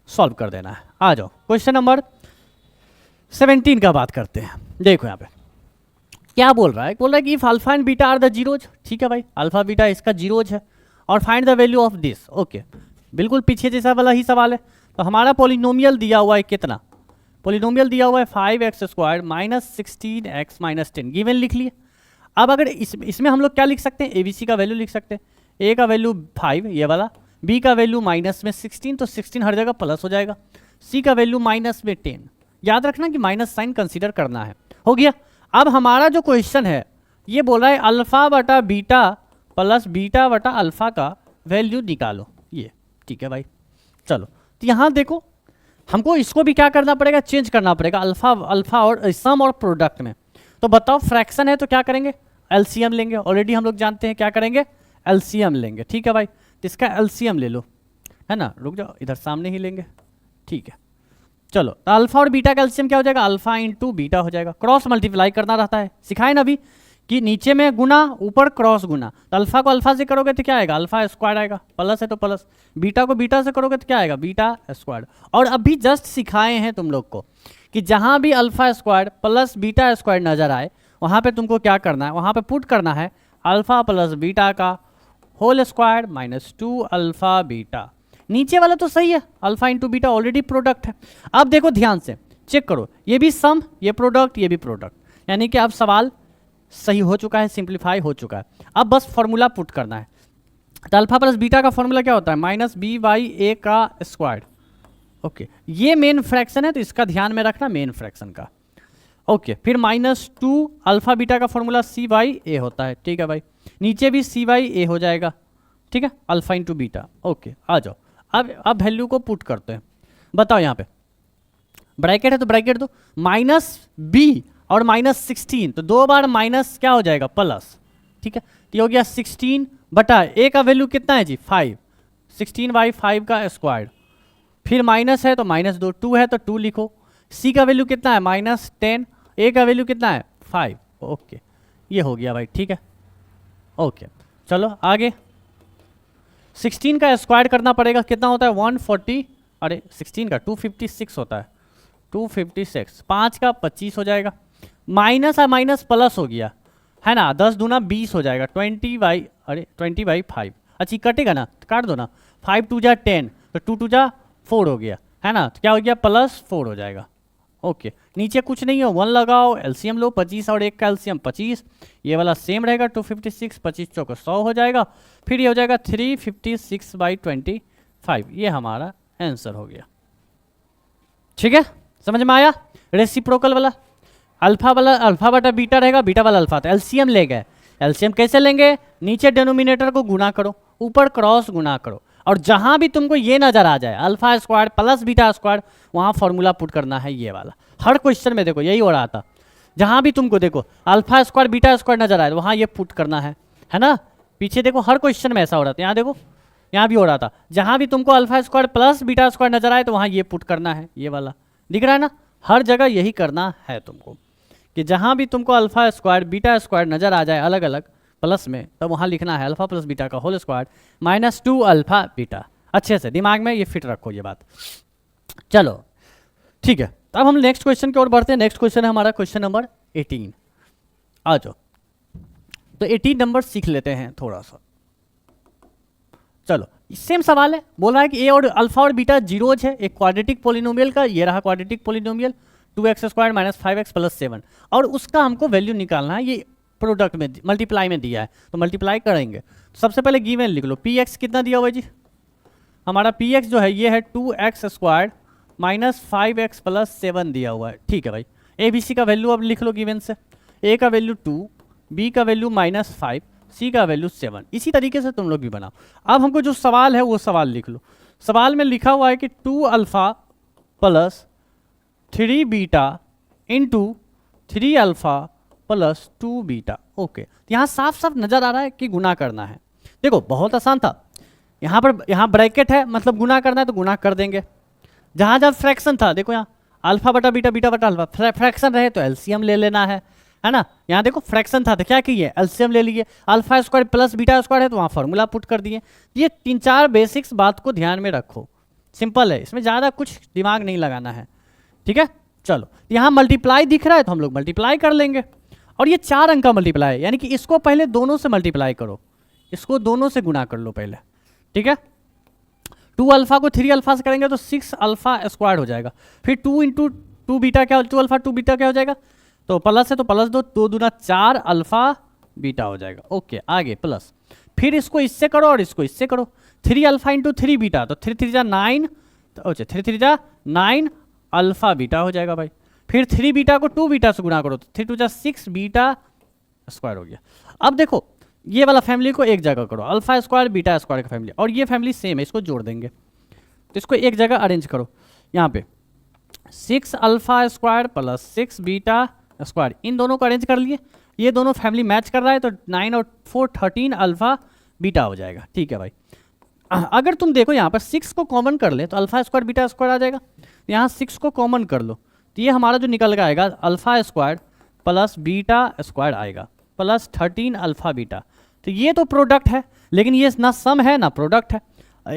सॉल्व कर देना है। आ जाओ क्वेश्चन नंबर 17 का बात करते हैं। देखो यहाँ पे क्या बोल रहा है, बोल रहा है कि if alpha and beta are the zeros. ठीक है भाई, अल्फा बीटा इसका जीरोज है और find the value of this. Okay, बिल्कुल पीछे जैसा वाला ही सवाल है। तो हमारा पॉलिनोमियल दिया हुआ है कितना, पॉलिनोमियल दिया हुआ है 5x² - 16x - 10, गिवन लिख लिए। अब अगर इसमें हम लोग क्या लिख सकते हैं, एबीसी का वैल्यू लिख सकते हैं। ए का वैल्यू 5 ये वाला, बी का वैल्यू माइनस में 16, तो 16 हर जगह प्लस हो जाएगा, सी का वैल्यू माइनस में 10। याद रखना कि माइनस साइन कंसीडर करना है। हो गया। अब हमारा जो क्वेश्चन है ये बोल रहा है अल्फा बटा बीटा प्लस बीटा बटा अल्फा का वैल्यू निकालो, ये ठीक है भाई। चलो तो यहाँ देखो हमको इसको भी क्या करना पड़ेगा, चेंज करना पड़ेगा अल्फा और सम और प्रोडक्ट में। तो बताओ फ्रैक्शन है तो क्या करेंगे, एलसीएम लेंगे। ऑलरेडी हम लोग जानते हैं क्या करेंगे, एलसीएम लेंगे। ठीक है भाई, तो इसका एलसीएम ले लो, है ना। रुक जाओ, इधर सामने ही लेंगे, ठीक है। चलो तो अल्फा और बीटा का एलसीएम क्या हो जाएगा, अल्फा इंटू बीटा हो जाएगा। क्रॉस मल्टीप्लाई करना रहता है, सिखाए ना अभी कि नीचे में गुना ऊपर क्रॉस गुना। तो अल्फा को अल्फा से करोगे तो क्या आएगा, अल्फा स्क्वायर आएगा, प्लस है तो प्लस। बीटा को बीटा से करोगे तो क्या आएगा, बीटा स्क्वायर। और अभी जस्ट सिखाए हैं तुम लोग को कि जहां भी alpha square plus beta square नजर आए वहां पे तुमको क्या करना है, वहां पे पुट करना है अल्फा प्लस बीटा का होल स्क्वायर -2 अल्फा बीटा। नीचे वाला तो सही है, alpha into beta already product है। अब देखो ध्यान से चेक करो, ये भी सम, ये प्रोडक्ट, ये भी प्रोडक्ट, यानी कि अब सवाल सही हो चुका है, सिंप्लीफाई हो चुका है। अब बस फॉर्मूला पुट करना है। तो अल्फा प्लस बीटा का फॉर्मूला क्या होता है, -b/a का स्क्वायर। ओके, ये मेन फ्रैक्शन है तो इसका ध्यान में रखना, मेन फ्रैक्शन का। ओके, फिर -2 अल्फा बीटा का फॉर्मूला c/a होता है। ठीक है भाई, नीचे भी c/a हो जाएगा, ठीक है, अल्फा इंटू बीटा। ओके आ जाओ, अब वैल्यू को पुट करते हैं। बताओ यहाँ पे ब्रैकेट है तो ब्रैकेट दो, -b और -16, तो 2 बार माइनस क्या हो जाएगा, प्लस। ठीक है, तो ये हो गया 16 बटा a का वैल्यू कितना है जी 5, 16/5 का स्क्वायर। फिर माइनस है तो -2, 2 है तो 2 लिखो। c का वैल्यू कितना है -10, a का वैल्यू कितना है 5। ओके, ये हो गया भाई, ठीक है। ओके चलो आगे, 16 का स्क्वायर करना पड़ेगा, कितना होता है 140, अरे 16 का 256 होता है, 256, 5 का 25 हो जाएगा, माइनस और माइनस प्लस हो गया, है ना, 10 दूना 20 हो जाएगा, 20/5। अच्छा कटेगा ना, तो काट दो ना, 5 2 जा 10, तो 2 2 जा 4 हो गया, है ना, तो क्या हो गया +4 हो जाएगा। ओके, नीचे कुछ नहीं है, 1 लगाओ, एलसीएम लो, 25 और 1 का एलसीएम 25, ये वाला सेम रहेगा 256, 25 चौको 100 हो जाएगा। फिर ये हो जाएगा 356/25, ये हमारा आंसर हो गया। ठीक है, समझ में आया। रेसिप्रोकल वाला अल्फा बटा बीटा रहेगा, बीटा वाला अल्फा, तो एलसीएम ले गए। एलसीएम कैसे लेंगे, नीचे डिनोमिनेटर को गुना करो, ऊपर क्रॉस गुना करो, और जहां भी तुमको ये नजर आ जाए alpha square plus beta square, वहां फॉर्मूला पुट करना है ये वाला। हर क्वेश्चन में देखो यही हो रहा था, जहां भी तुमको देखो अल्फा स्क्वायर बीटा स्क्वायर नजर आए तो वहां ये पुट करना है ना। पीछे देखो हर क्वेश्चन में ऐसा हो रहा था, यहाँ देखो यहाँ भी हो रहा था, जहां भी तुमको alpha square plus beta square नजर आए तो वहां ये पुट करना है, ये वाला दिख रहा है ना। हर जगह यही करना है तुमको कि जहां भी तुमको अल्फा स्क्वायर बीटा स्क्वायर नजर आ जाए अलग अलग प्लस में, तब वहां लिखना है अल्फा प्लस बीटा का whole square minus 2 alpha beta. अच्छे से दिमाग में ये फिट रखो ये बात। चलो ठीक है, अब हम नेक्स्ट क्वेश्चन की ओर बढ़ते हैं। नेक्स्ट क्वेश्चन है हमारा क्वेश्चन नंबर 18। आ जाओ, तो 18 नंबर सीख लेते हैं थोड़ा सा। चलो सेम सवाल है, बोल रहा है कि ए और अल्फा और बीटा जीरोज है एक क्वाड्रेटिक पोलिनोमियल का, ये रहा quadratic polynomial 2x square minus 5x plus 7, और उसका हमको वैल्यू निकालना है। ये प्रोडक्ट में मल्टीप्लाई में दिया है तो मल्टीप्लाई करेंगे। सबसे पहले गिवन लिख लो, पी एक्स कितना दिया हुआ है जी, हमारा पी एक्स जो है ये है 2x square minus 5x plus 7 दिया हुआ है। ठीक है भाई, ए बी सी का वैल्यू अब लिख लो गिवन से, ए का वैल्यू 2, बी का वैल्यू माइनस 5, सी का वैल्यू 7। इसी तरीके से तुम लोग भी बनाओ। अब हमको जो सवाल है वो सवाल लिख लो। सवाल में लिखा हुआ है कि 2 alpha plus 3 beta into 3 alpha plus 2 beta. Okay, यहाँ साफ साफ नजर आ रहा है कि गुना करना है। देखो बहुत आसान था, यहाँ ब्रैकेट है मतलब गुना करना है तो गुना कर देंगे। जहाँ जहाँ फ्रैक्शन था देखो, यहाँ अल्फा बटा बीटा बीटा बटा अल्फा फ्रैक्शन रहे तो एलसीएम ले लेना है ना। यहाँ देखो फ्रैक्शन था तो क्या किए, एलसीएम ले लिए। Alpha square plus beta square है तो वहाँ फॉर्मूला पुट कर दिए। ये 3-4 बेसिक्स बात को ध्यान में रखो, सिंपल है, इसमें ज़्यादा कुछ दिमाग नहीं लगाना है। ठीक है, चलो यहाँ मल्टीप्लाई दिख रहा है तो हम लोग मल्टीप्लाई कर लेंगे। और ये 4 अंक का मल्टीप्लाई है, यानी कि इसको पहले दोनों से मल्टीप्लाई करो, इसको दोनों से गुना कर लो पहले। ठीक है, 2 अल्फा को 3 अल्फा से करेंगे तो 6 अल्फा स्क्वायर हो जाएगा। फिर 2 इंटू 2 बीटा क्या, 2 अल्फा 2 बीटा क्या हो जाएगा, तो प्लस है तो प्लस 2, 2 दूना 4 अल्फा बीटा हो जाएगा। ओके, आगे प्लस, फिर इसको इससे करो और इसको इससे करो। 3 अल्फा इंटू 3 बीटा तो 3 3 जा 9, अच्छा 3 3 जा 9 अल्फा बीटा हो जाएगा भाई। फिर 3 बीटा को 2 बीटा से गुना करो तो 3 2 जा 6 बीटा स्क्वायर हो गया। अब देखो ये वाला फैमिली को एक जगह करो, अल्फा स्क्वायर बीटा स्क्वायर का फैमिली, और ये फैमिली सेम है, इसको जोड़ देंगे तो इसको एक जगह अरेंज करो। यहाँ पे 6 alpha square plus 6 beta square, इन दोनों को अरेंज कर लिए। ये दोनों फैमिली मैच कर रहा है तो 9 और 4 13 अल्फा बीटा हो जाएगा। ठीक है भाई, अगर तुम देखो यहाँ पर 6 को कॉमन कर ले तो अल्फा स्क्वायर बीटा स्क्वायर आ जाएगा। यहाँ 6 को कॉमन कर लो तो ये हमारा जो निकल के आएगा alpha square plus beta square आएगा प्लस 13 अल्फा बीटा। तो ये तो प्रोडक्ट है, लेकिन ये ना सम है ना प्रोडक्ट है,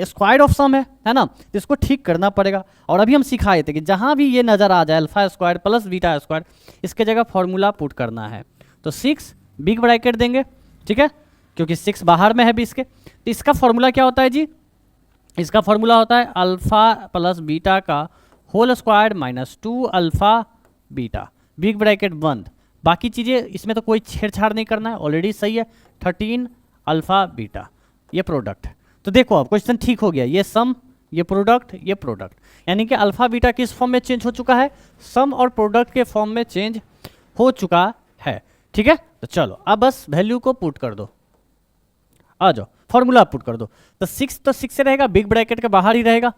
स्क्वायर ऑफ सम है ना, तो इसको ठीक करना पड़ेगा। और अभी हम सिखाए थे कि जहाँ भी ये नज़र आ जाए alpha square plus beta square, इसके जगह फॉर्मूला पुट करना है। तो 6 बिग ब्रैकेट देंगे, ठीक है, क्योंकि 6 बाहर में है भी इसके। तो इसका फॉर्मूला क्या होता है जी, इसका फॉर्मूला होता है अल्फा प्लस बीटा का whole square minus 2 alpha beta, big bracket बंद। बाकी चीज़ें इसमें तो कोई छेड़छाड़ नहीं करना है, ऑलरेडी सही है। 13 अल्फा बीटा ये प्रोडक्ट है। तो देखो अब क्वेश्चन ठीक हो गया, ये सम ये प्रोडक्ट ये प्रोडक्ट, यानी कि अल्फा बीटा किस फॉर्म में चेंज हो चुका है, सम और प्रोडक्ट के फॉर्म में चेंज हो चुका है। ठीक है, तो चलो अब बस वैल्यू को पुट कर दो, आ जाओ फॉर्मूला पुट कर दो। तो 6 तो 6 से रहेगा, बिग ब्रैकेट के बाहर ही रहेगा।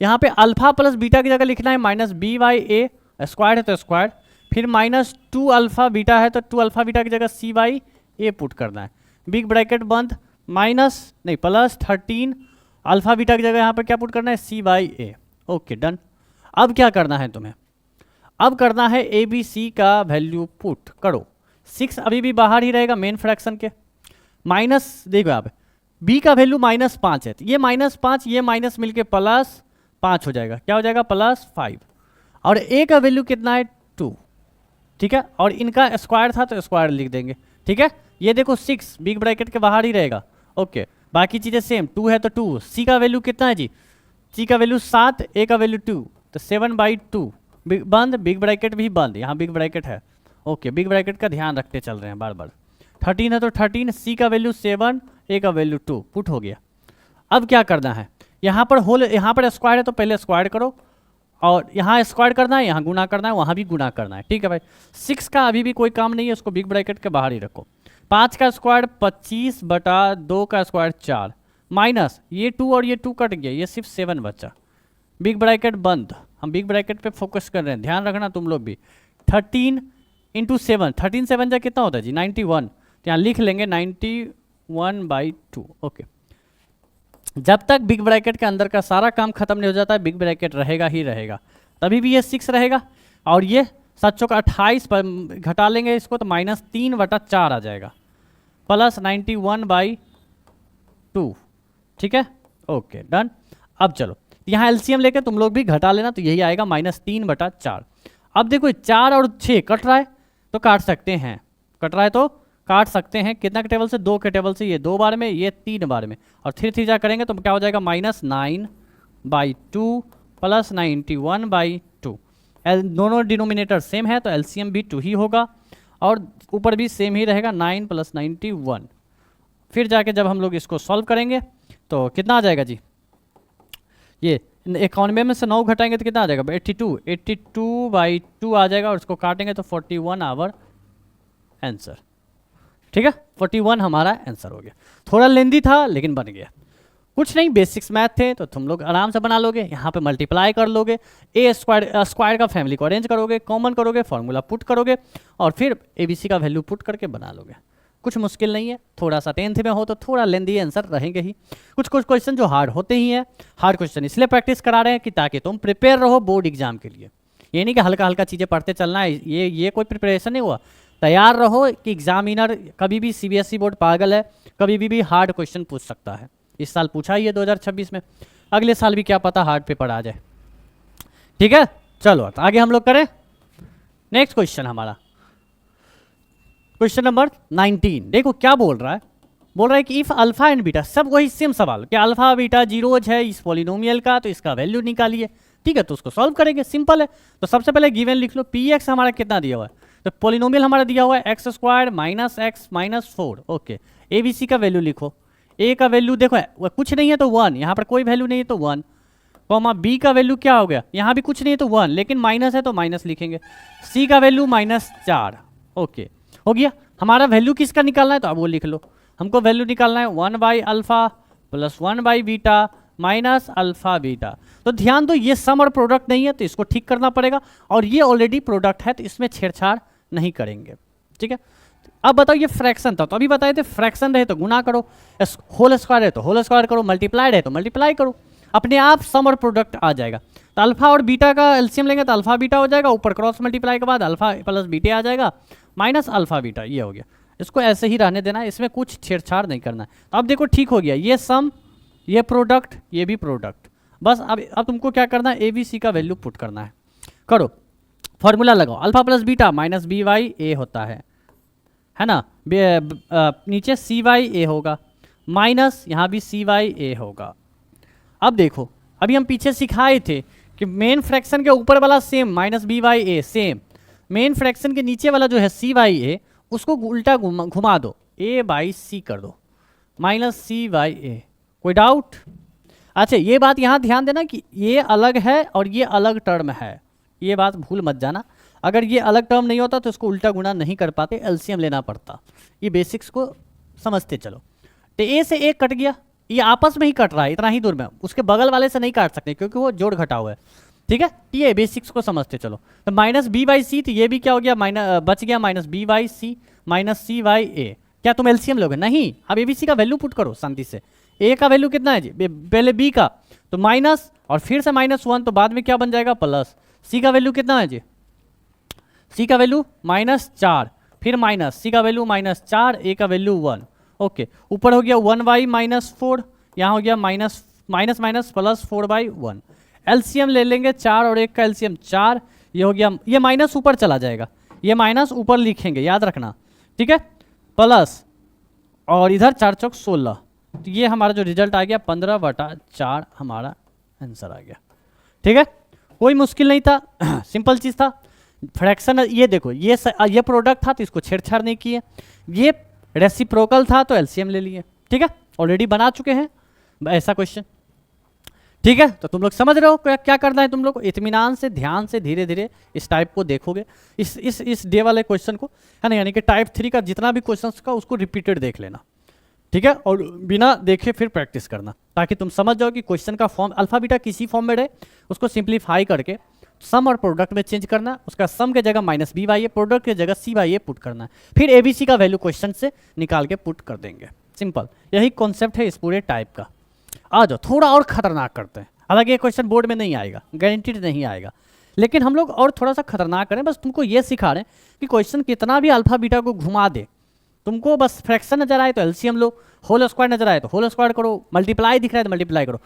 यहाँ पे अल्फा प्लस बीटा की जगह लिखना है minus B by A, square है तो स्क्वायर, फिर माइनस 2 अल्फा बीटा है तो 2 अल्फा बीटा की जगह सी वाई ए पुट करना है, बिग ब्रैकेट बंद, माइनस नहीं प्लस 13 अल्फा बीटा की जगह यहाँ पर क्या पुट करना है, C by A. Okay done. अब क्या करना है तुम्हें, अब करना है ए बी सी का वैल्यू पुट करो। 6 अभी भी बाहर ही रहेगा मेन फ्रैक्शन के, माइनस देखो यहाँ पे बी का वैल्यू -5 है तो ये -5 ये माइनस मिलके +5 हो जाएगा, क्या हो जाएगा +5, और ए का वैल्यू कितना है 2। ठीक है, और इनका स्क्वायर था तो स्क्वायर लिख देंगे। ठीक है, ये देखो 6 बिग ब्रैकेट के बाहर ही रहेगा। ओके, बाकी चीज़ें सेम, 2 है तो 2, सी का वैल्यू कितना है जी, सी का वैल्यू 7, ए का वैल्यू 2 तो 7/2 बंद, बिग ब्रैकेट भी बंद, यहाँ बिग ब्रैकेट है। ओके, बिग ब्रैकेट का ध्यान रखते चल रहे हैं बार बार। 13 है तो 13, सी का वैल्यू 7, ए का वैल्यू 2 पुट हो गया। अब क्या करना है, यहाँ पर होल, यहाँ पर स्क्वायर है तो पहले स्क्वायर करो, और यहाँ स्क्वायर करना है, यहाँ गुना करना है, वहाँ भी गुना करना है। ठीक है भाई, 6 का अभी भी कोई काम नहीं है, उसको बिग ब्रैकेट के बाहर ही रखो। 5 का स्क्वायर 25/2 का स्क्वायर 4, माइनस ये 2 और ये 2 कट गया, ये सिर्फ 7 बचा, बिग ब्रैकेट बंद। हम बिग ब्रैकेट पे फोकस कर रहे हैं, ध्यान रखना तुम लोग भी। 13 इंटू 7, 13 7 जा कितना होता है जी 91, तो यहाँ लिख लेंगे 91/2। ओके, जब तक बिग ब्रैकेट के अंदर का सारा काम खत्म नहीं हो जाता है बिग ब्रैकेट रहेगा ही रहेगा, तभी भी ये 6 रहेगा। और ये 7 चौक 28 पर घटा लेंगे इसको तो -3/4 आ जाएगा, प्लस 91/2। ठीक है, ओके डन। अब चलो यहाँ एलसीएम लेके तुम लोग भी घटा लेना, तो यही आएगा -3/4। अब देखो 4 और 6 कट रहा है तो काट सकते हैं, कट रहा है तो काट सकते हैं। कितना के टेबल से? 2 के टेबल से, ये 2 बार में, ये 3 बार में, और 3 3 जा करेंगे तो क्या हो जाएगा -9/2 प्लस 91/2। दोनों डिनोमिनेटर सेम है तो एलसीएम भी 2 ही होगा, और ऊपर भी सेम ही रहेगा 9 + 91। फिर जाके जब हम लोग इसको सॉल्व करेंगे तो कितना आ जाएगा जी, ये 91 में से 9 घटाएंगे तो कितना आ जाएगा 82, 82/2 आ जाएगा, और इसको काटेंगे तो 41 आवर आंसर। ठीक है, 41 हमारा आंसर हो गया। थोड़ा लेंदी था लेकिन बन गया। कुछ नहीं, बेसिक्स मैथ थे तो तुम लोग आराम से बना लोगे। यहाँ पे मल्टीप्लाई कर लोगे, ए स्क्वायर का फैमिली को अरेंज करोगे, कॉमन करोगे, फॉर्मूला पुट करोगे, और फिर एबीसी का वैल्यू पुट करके बना लोगे। कुछ मुश्किल नहीं है। थोड़ा सा 10th में हो तो थोड़ा लेंदी आंसर रहेंगे ही। कुछ क्वेश्चन जो हार्ड होते ही हैं, हार्ड क्वेश्चन इसलिए प्रैक्टिस करा रहे हैं कि ताकि तुम प्रिपेयर रहो बोर्ड एग्जाम के लिए। ये नहीं कि हल्का हल्का चीज़ें पढ़ते चलना है, ये कोई प्रिपरेशन नहीं हुआ। तैयार रहो कि एग्जामिनर कभी भी सीबीएसई बोर्ड पागल है, कभी भी हार्ड क्वेश्चन पूछ सकता है। इस साल पूछा ही है 2026 में, अगले साल भी क्या पता हार्ड पेपर आ जाए। ठीक है, चलो तो आगे हम लोग करें। नेक्स्ट क्वेश्चन हमारा क्वेश्चन नंबर 19। देखो क्या बोल रहा है, बोल रहा है कि इफ अल्फा एंड बीटा, सब वही सेम सवाल कि अल्फा बीटा जीरोज है इस पॉलिनोमियल का, तो इसका वैल्यू निकालिए। ठीक है, तो उसको सॉल्व करेंगे, सिंपल है। तो सबसे पहले गिवन लिख लो, पी एक्स हमारा कितना दिया हुआ है, तो पॉलिनोमियल हमारा दिया हुआ है x² - x - 4। Okay, A B C का वैल्यू लिखो। ए का वैल्यू देखो वो कुछ नहीं है तो 1, यहाँ पर कोई वैल्यू नहीं है तो 1, कॉमा बी का वैल्यू क्या हो गया, यहाँ भी कुछ नहीं है तो 1, लेकिन माइनस है तो माइनस लिखेंगे। सी का वैल्यू -4। ओके, हो गया। हमारा वैल्यू किसका निकालना है तो अब वो लिख लो। हमको वैल्यू निकालना है 1/α + 1/β माइनस अल्फा बीटा। तो ध्यान दो, ये सम और प्रोडक्ट नहीं है तो इसको ठीक करना पड़ेगा, और ये ऑलरेडी प्रोडक्ट है तो इसमें छेड़छाड़ नहीं करेंगे। ठीक है, अब बताओ ये फ्रैक्शन था, तो अभी बताए थे फ्रैक्शन रहे तो गुना करो, होल स्क्वायर है तो होल स्क्वायर करो, मल्टीप्लाइड है तो मल्टीप्लाई करो, अपने आप सम और प्रोडक्ट आ जाएगा। तो अल्फा और बीटा का एलसीएम लेंगे तो अल्फा बीटा हो जाएगा, ऊपर क्रॉस मल्टीप्लाई के बाद अल्फा प्लस बीटा आ जाएगा, माइनस अल्फा बीटा, ये हो गया। इसको ऐसे ही रहने देना है, इसमें कुछ छेड़छाड़ नहीं करना है। तो अब देखो ठीक हो गया, ये सम, ये प्रोडक्ट, ये भी प्रोडक्ट। बस अब तुमको क्या करना है, ए बी सी का वैल्यू पुट करना है। करो, फॉर्मूला लगाओ, alpha plus beta minus B by A होता है ना, नीचे सी वाई ए होगा, माइनस यहाँ भी सी वाई ए होगा। अब देखो, अभी हम पीछे सिखाए थे कि मेन फ्रैक्शन के ऊपर वाला same minus B by A same, main fraction के नीचे वाला जो है सी वाई ए, उसको उल्टा घुमा दो, ए बाई सी कर दो, माइनस सी वाई ए। कोई डाउट? अच्छा, ये बात यहाँ ध्यान देना कि ये अलग है और ये अलग टर्म है, ये बात भूल मत जाना। अगर ये अलग टर्म नहीं होता तो इसको उल्टा गुणा नहीं कर पाते, एलसीएम लेना पड़ता। ये बेसिक्स को समझते चलो। तो ए से ए कट गया, ये आपस में ही कट रहा है इतना ही दूर में, उसके बगल वाले से नहीं काट सकते क्योंकि वो जोड़ घटा हुआ है। ठीक है, ये बेसिक्स को समझते चलो। तो माइनस बी बाई सी, तो ये भी क्या हो गया, बच गया minus B by C minus C by A. क्या तुम एलसीएम लोगे? नहीं। अब एबीसी का वैल्यू पुट करो शांति से। ए का वैल्यू कितना है जी, पहले बी का तो माइनस, और फिर से -1, तो बाद में क्या बन जाएगा प्लस। सी का वैल्यू कितना है जी, सी का वैल्यू -4, फिर माइनस, सी का वैल्यू -4, ए का वैल्यू 1। ओके, ऊपर हो गया 1/-4, यहाँ हो गया माइनस माइनस प्लस 4/1। एलसीएम ले लेंगे 4 और 1 का एलसीएम 4, ये हो गया, ये माइनस ऊपर चला जाएगा, ये माइनस ऊपर लिखेंगे, याद रखना। ठीक है, प्लस, और इधर 4 चौक 16, तो ये हमारा जो रिजल्ट आ गया 15/4 हमारा आंसर आ गया। ठीक है, कोई मुश्किल नहीं था, सिंपल चीज़ था। फ्रैक्शन, ये देखो, ये प्रोडक्ट था तो इसको छेड़छाड़ नहीं किए, ये रेसिप्रोकल था तो एलसीएम ले लिए। ठीक है, ऑलरेडी बना चुके हैं ऐसा क्वेश्चन। ठीक है, तो तुम लोग समझ रहे हो क्या करना है तुम लोग को, इत्मीनान से, ध्यान से, धीरे धीरे इस टाइप को देखोगे, इस डे वाले क्वेश्चन को, है ना, यानी कि टाइप 3 का जितना भी क्वेश्चन का उसको रिपीटेड देख लेना। ठीक है, और बिना देखे फिर प्रैक्टिस करना, ताकि तुम समझ जाओ कि क्वेश्चन का फॉर्म अल्फा बीटा किसी फॉर्म में रहे, उसको सिंप्लीफाई करके सम और प्रोडक्ट में चेंज करना है, उसका सम के जगह minus B by A, product की जगह सी बाई ए पुट करना है, फिर एबीसी का वैल्यू क्वेश्चन से निकाल के पुट कर देंगे। सिंपल, यही कॉन्सेप्ट है इस पूरे टाइप का। आ जाओ थोड़ा और खतरनाक करते हैं। हालांकि ये क्वेश्चन बोर्ड में नहीं आएगा, गारंटीड नहीं आएगा, लेकिन हम लोग और थोड़ा सा खतरनाक करें। बस तुमको ये सिखा रहे हैं कि क्वेश्चन कितना भी अल्फा बीटा को घुमा दे, तुमको बस फ्रैक्शन नजर आए तो एलसीएम लो, होल स्क्वायर नजर आए तो होल स्क्वायर करो, मल्टीप्लाई दिख रहा है तो मल्टीप्लाई करो,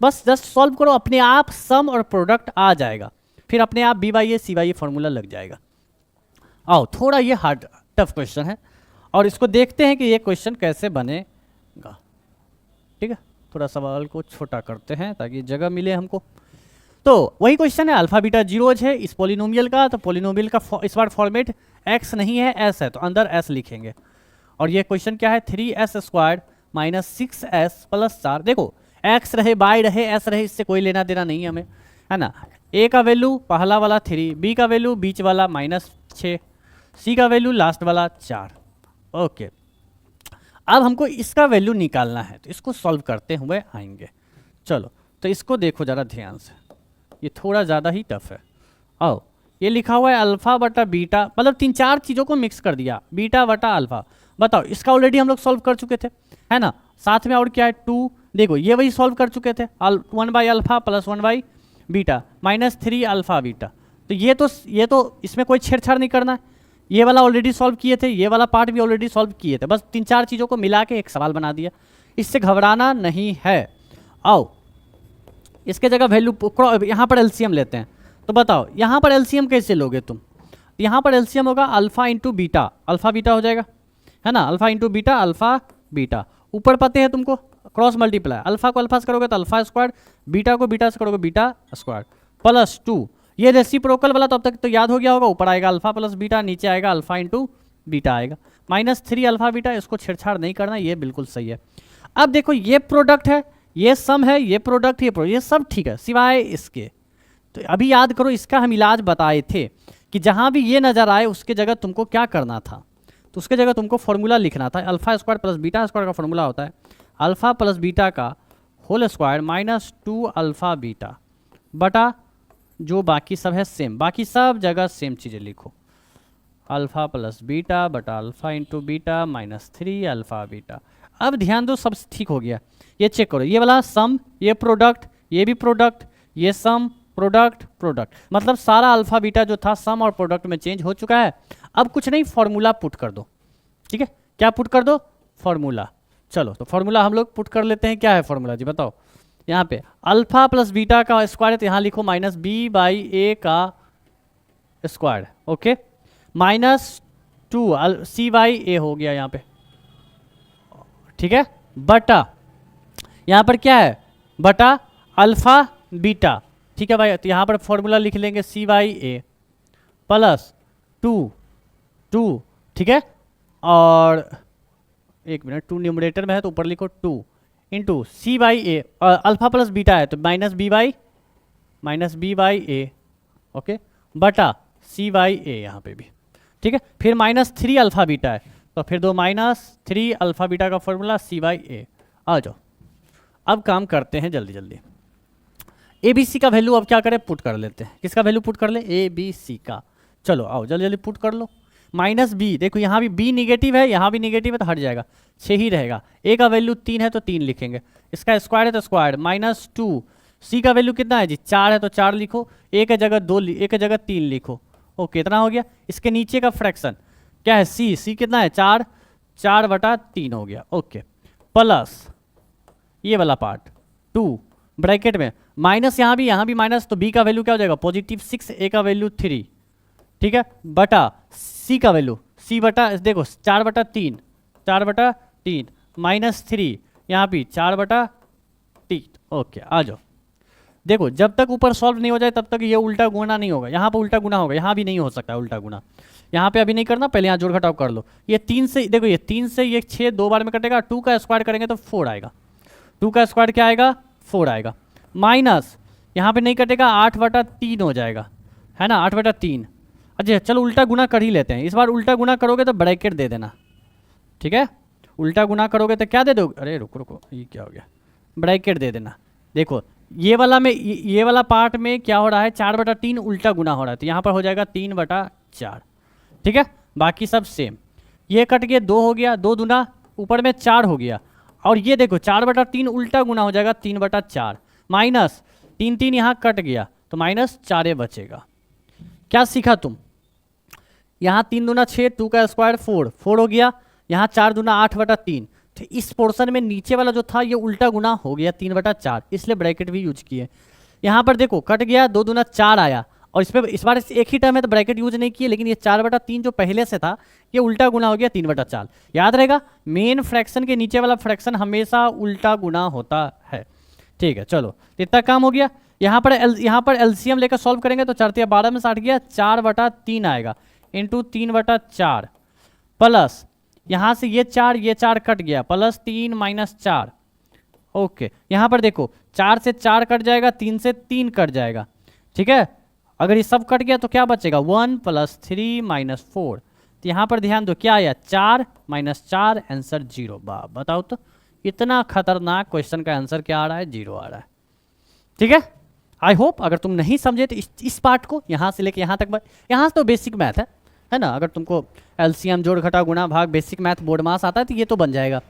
बस जस्ट सॉल्व करो, अपने आप सम और प्रोडक्ट आ जाएगा, फिर अपने आप B by A C by A formula लग जाएगा। आओ थोड़ा ये हार्ड टफ क्वेश्चन है और इसको देखते हैं कि ये क्वेश्चन कैसे बनेगा। ठीक है, थोड़ा सवाल को छोटा करते हैं ताकि जगह मिले हमको। तो वही क्वेश्चन है, अल्फा बीटा जीरोज है इस पॉलिनोमियल का, तो पॉलिनोमियल का इस बार फॉर्मेट एक्स नहीं है एस है, तो अंदर एस लिखेंगे। और ये क्वेश्चन क्या है, 3s square minus 6s plus 4। देखो एक्स रहे बाई रहे एस रहे, इससे कोई लेना देना नहीं हमें, है ना। ए का वैल्यू पहला वाला 3, बी का वैल्यू बीच वाला -6, सी का वैल्यू लास्ट वाला 4। ओके, अब हमको इसका वैल्यू निकालना है, तो इसको सॉल्व करते हुए आएंगे। चलो तो इसको देखो ज़रा ध्यान से, ये थोड़ा ज़्यादा ही टफ है। आओ, ये लिखा हुआ है अल्फा बटा बीटा, मतलब 3-4 चीज़ों को मिक्स कर दिया, बीटा बटा अल्फा। बताओ, इसका ऑलरेडी हम लोग सॉल्व कर चुके थे, है ना। साथ में और क्या है 2, देखो ये वही सॉल्व कर चुके थे, 1 by alpha plus 1 by beta -3 alpha beta. तो ये तो इसमें कोई छेड़छाड़ नहीं करना है, ये वाला ऑलरेडी सॉल्व किए थे, ये वाला पार्ट भी ऑलरेडी सॉल्व किए थे, बस 3-4 चीज़ों को मिला के एक सवाल बना दिया, इससे घबराना नहीं है। आओ इसके जगह वैल्यू यहाँ पर एलसीएम लेते हैं। तो बताओ यहाँ पर एलसीएम कैसे लोगे तुम, यहाँ पर एलसीएम होगा alpha into beta, alpha beta हो जाएगा, है ना, alpha into beta alpha beta. ऊपर पते हैं तुमको, क्रॉस मल्टीप्लाई, अल्फा को अल्फा से करोगे तो अल्फा स्क्वायर, बीटा को बीटा से करोगे बीटा स्क्वायर प्लस 2। ये रेसिप्रोकल वाला तो अब तक तो याद हो गया होगा, ऊपर आएगा अल्फा प्लस बीटा, नीचे आएगा अल्फा इंटू बीटा आएगा, -3 अल्फा बीटा। इसको छेड़छाड़ नहीं करना, ये बिल्कुल सही है। अब देखो ये प्रोडक्ट है, ये सम है, ये प्रोडक्ट, ये सब ठीक है सिवाय इसके। तो अभी याद करो, इसका हम इलाज बताए थे कि जहाँ भी ये नज़र आए उसके जगह तुमको क्या करना था, तो उसके जगह तुमको फॉर्मूला लिखना था। Alpha square plus beta square का फॉर्मूला होता है अल्फा प्लस बीटा का होल स्क्वायर -2 अल्फा बीटा बटा जो बाकी सब है सेम, बाकी सब जगह सेम चीज़ें लिखो, अल्फा प्लस बीटा बटा alpha into beta -3 alpha beta. अब ध्यान दो, सब ठीक हो गया। ये चेक करो, ये वाला सम, ये प्रोडक्ट, ये भी प्रोडक्ट, ये सम प्रोडक्ट प्रोडक्ट, मतलब सारा अल्फा बीटा जो था सम और प्रोडक्ट में चेंज हो चुका है। अब कुछ नहीं, फॉर्मूला पुट कर दो। ठीक है, क्या पुट कर दो, फॉर्मूला। चलो तो फॉर्मूला हम लोग पुट कर लेते हैं। क्या है फॉर्मूला जी बताओ। यहाँ पे अल्फा प्लस बीटा का स्क्वायर है तो यहाँ लिखो -b बाई ए का स्क्वायर, ओके, -2 c बाई ए हो गया यहाँ पे, ठीक है, बटा यहाँ पर क्या है, बटा अल्फा बीटा। ठीक है भाई, तो यहाँ पर फॉर्मूला लिख लेंगे c बाई ए प्लस 2, ठीक है, और एक मिनट, 2 न्यूमरेटर में है तो ऊपर लिखो 2 into C by A, alpha plus beta है तो -b बाई ए, ओके, बटा c बाई ए यहाँ पे भी, ठीक है। फिर -3 अल्फा बीटा है तो फिर दो -3 अल्फा बीटा का फॉर्मूला c बाई ए। आ जाओ, अब काम करते हैं जल्दी जल्दी। ए बी सी का वैल्यू अब क्या करें, पुट कर लेते हैं। किसका वैल्यू पुट कर ले, ए बी सी का। चलो आओ जल्दी जल्दी पुट कर लो। -b, देखो यहाँ भी b निगेटिव है, यहाँ भी निगेटिव है तो हट जाएगा, 6 ही रहेगा। a का वैल्यू 3 है तो 3 लिखेंगे, इसका स्क्वायर है तो स्क्वायर, -2। c का वैल्यू कितना है जी, 4 है तो 4 लिखो, a की जगह 2, a की जगह 3 लिखो। ओके, इतना हो गया। इसके नीचे का फ्रैक्शन क्या है, c कितना है, 4/3 हो गया, ओके, प्लस ये वाला पार्ट 2 ब्रैकेट में, माइनस यहाँ भी माइनस, तो b का वैल्यू क्या हो जाएगा, +6, a का वैल्यू 3, ठीक है, बटा c का वैल्यू, c बटा देखो 4/3 -3, यहाँ भी 4/3। ओके, आ जाओ। देखो जब तक ऊपर सॉल्व नहीं हो जाए तब तक ये उल्टा गुना नहीं होगा, यहाँ पर उल्टा गुना होगा, यहाँ भी नहीं हो सकता है उल्टा गुना, यहाँ पे अभी नहीं करना, पहले यहाँ जोड़ घटाव कर लो। ये 3 से, देखो ये 3 से ये 6 2 बार में कटेगा, 2 का स्क्वायर करेंगे तो 4 आएगा, 2 का स्क्वायर क्या आएगा, 4 आएगा, माइनस यहाँ पे नहीं कटेगा, 8/3 हो जाएगा, है ना, 8/3। अच्छा चलो उल्टा गुना कर ही लेते हैं, इस बार उल्टा गुना करोगे तो ब्रैकेट दे देना, ठीक है, उल्टा गुना करोगे तो क्या दे दो, अरे रुको ये क्या हो गया, ब्रैकेट दे देना। देखो ये वाला पार्ट में क्या हो रहा है, 4/3 उल्टा गुना हो रहा है, तो यहाँ पर हो जाएगा 3/4। ठीक है, बाकी सब सेम। ये कट गया, 2 हो गया, 2 दूना ऊपर में 4 हो गया, और ये देखो 4/3 उल्टा गुना हो जाएगा 3/4, माइनस 3 यहाँ कट गया तो -4 बचेगा। क्या सीखा तुम, यहाँ 3 दूना 6, 2 का स्क्वायर 4, 4 हो गया, यहाँ 4 दूना 8/3। तो इस पोर्शन में नीचे वाला जो था ये उल्टा गुना हो गया 3/4, इसलिए ब्रैकेट भी यूज किए। यहाँ पर देखो कट गया, 2 दूना 4 आया, और इस बार एक ही टर्म है तो ब्रैकेट यूज नहीं किए, लेकिन ये 4/3 जो पहले से था ये उल्टा गुना हो गया 3/4। याद रहेगा, मेन फ्रैक्शन के नीचे वाला फ्रैक्शन हमेशा उल्टा गुना होता है। ठीक है, चलो इतना काम हो गया। यहाँ पर एलसीएम लेकर सॉल्व करेंगे तो 4 या 12 में 60 गया, 4/3 आएगा इंटू 3/4, प्लस यहाँ से ये 4 कट गया, +3 -4। ओके, यहाँ पर देखो 4 से 4 कट जाएगा, 3 से 3 कट जाएगा। ठीक है, अगर ये सब कट गया तो क्या बचेगा, 1 + 3 - 4। तो यहाँ पर ध्यान दो क्या आया, 4 - 4, आंसर 0। बताओ तो इतना खतरनाक क्वेश्चन का आंसर क्या आ रहा है, 0 आ रहा है। ठीक है, आई होप अगर तुम नहीं समझे तो इस पार्ट को यहाँ से लेके यहाँ तक, यहाँ से तो बेसिक मैथ है ना। अगर तुमको एलसीएम, जोड़ घटा गुणा भाग, बेसिक मैथ बोर्ड मास आता है तो ये तो बन जाएगा,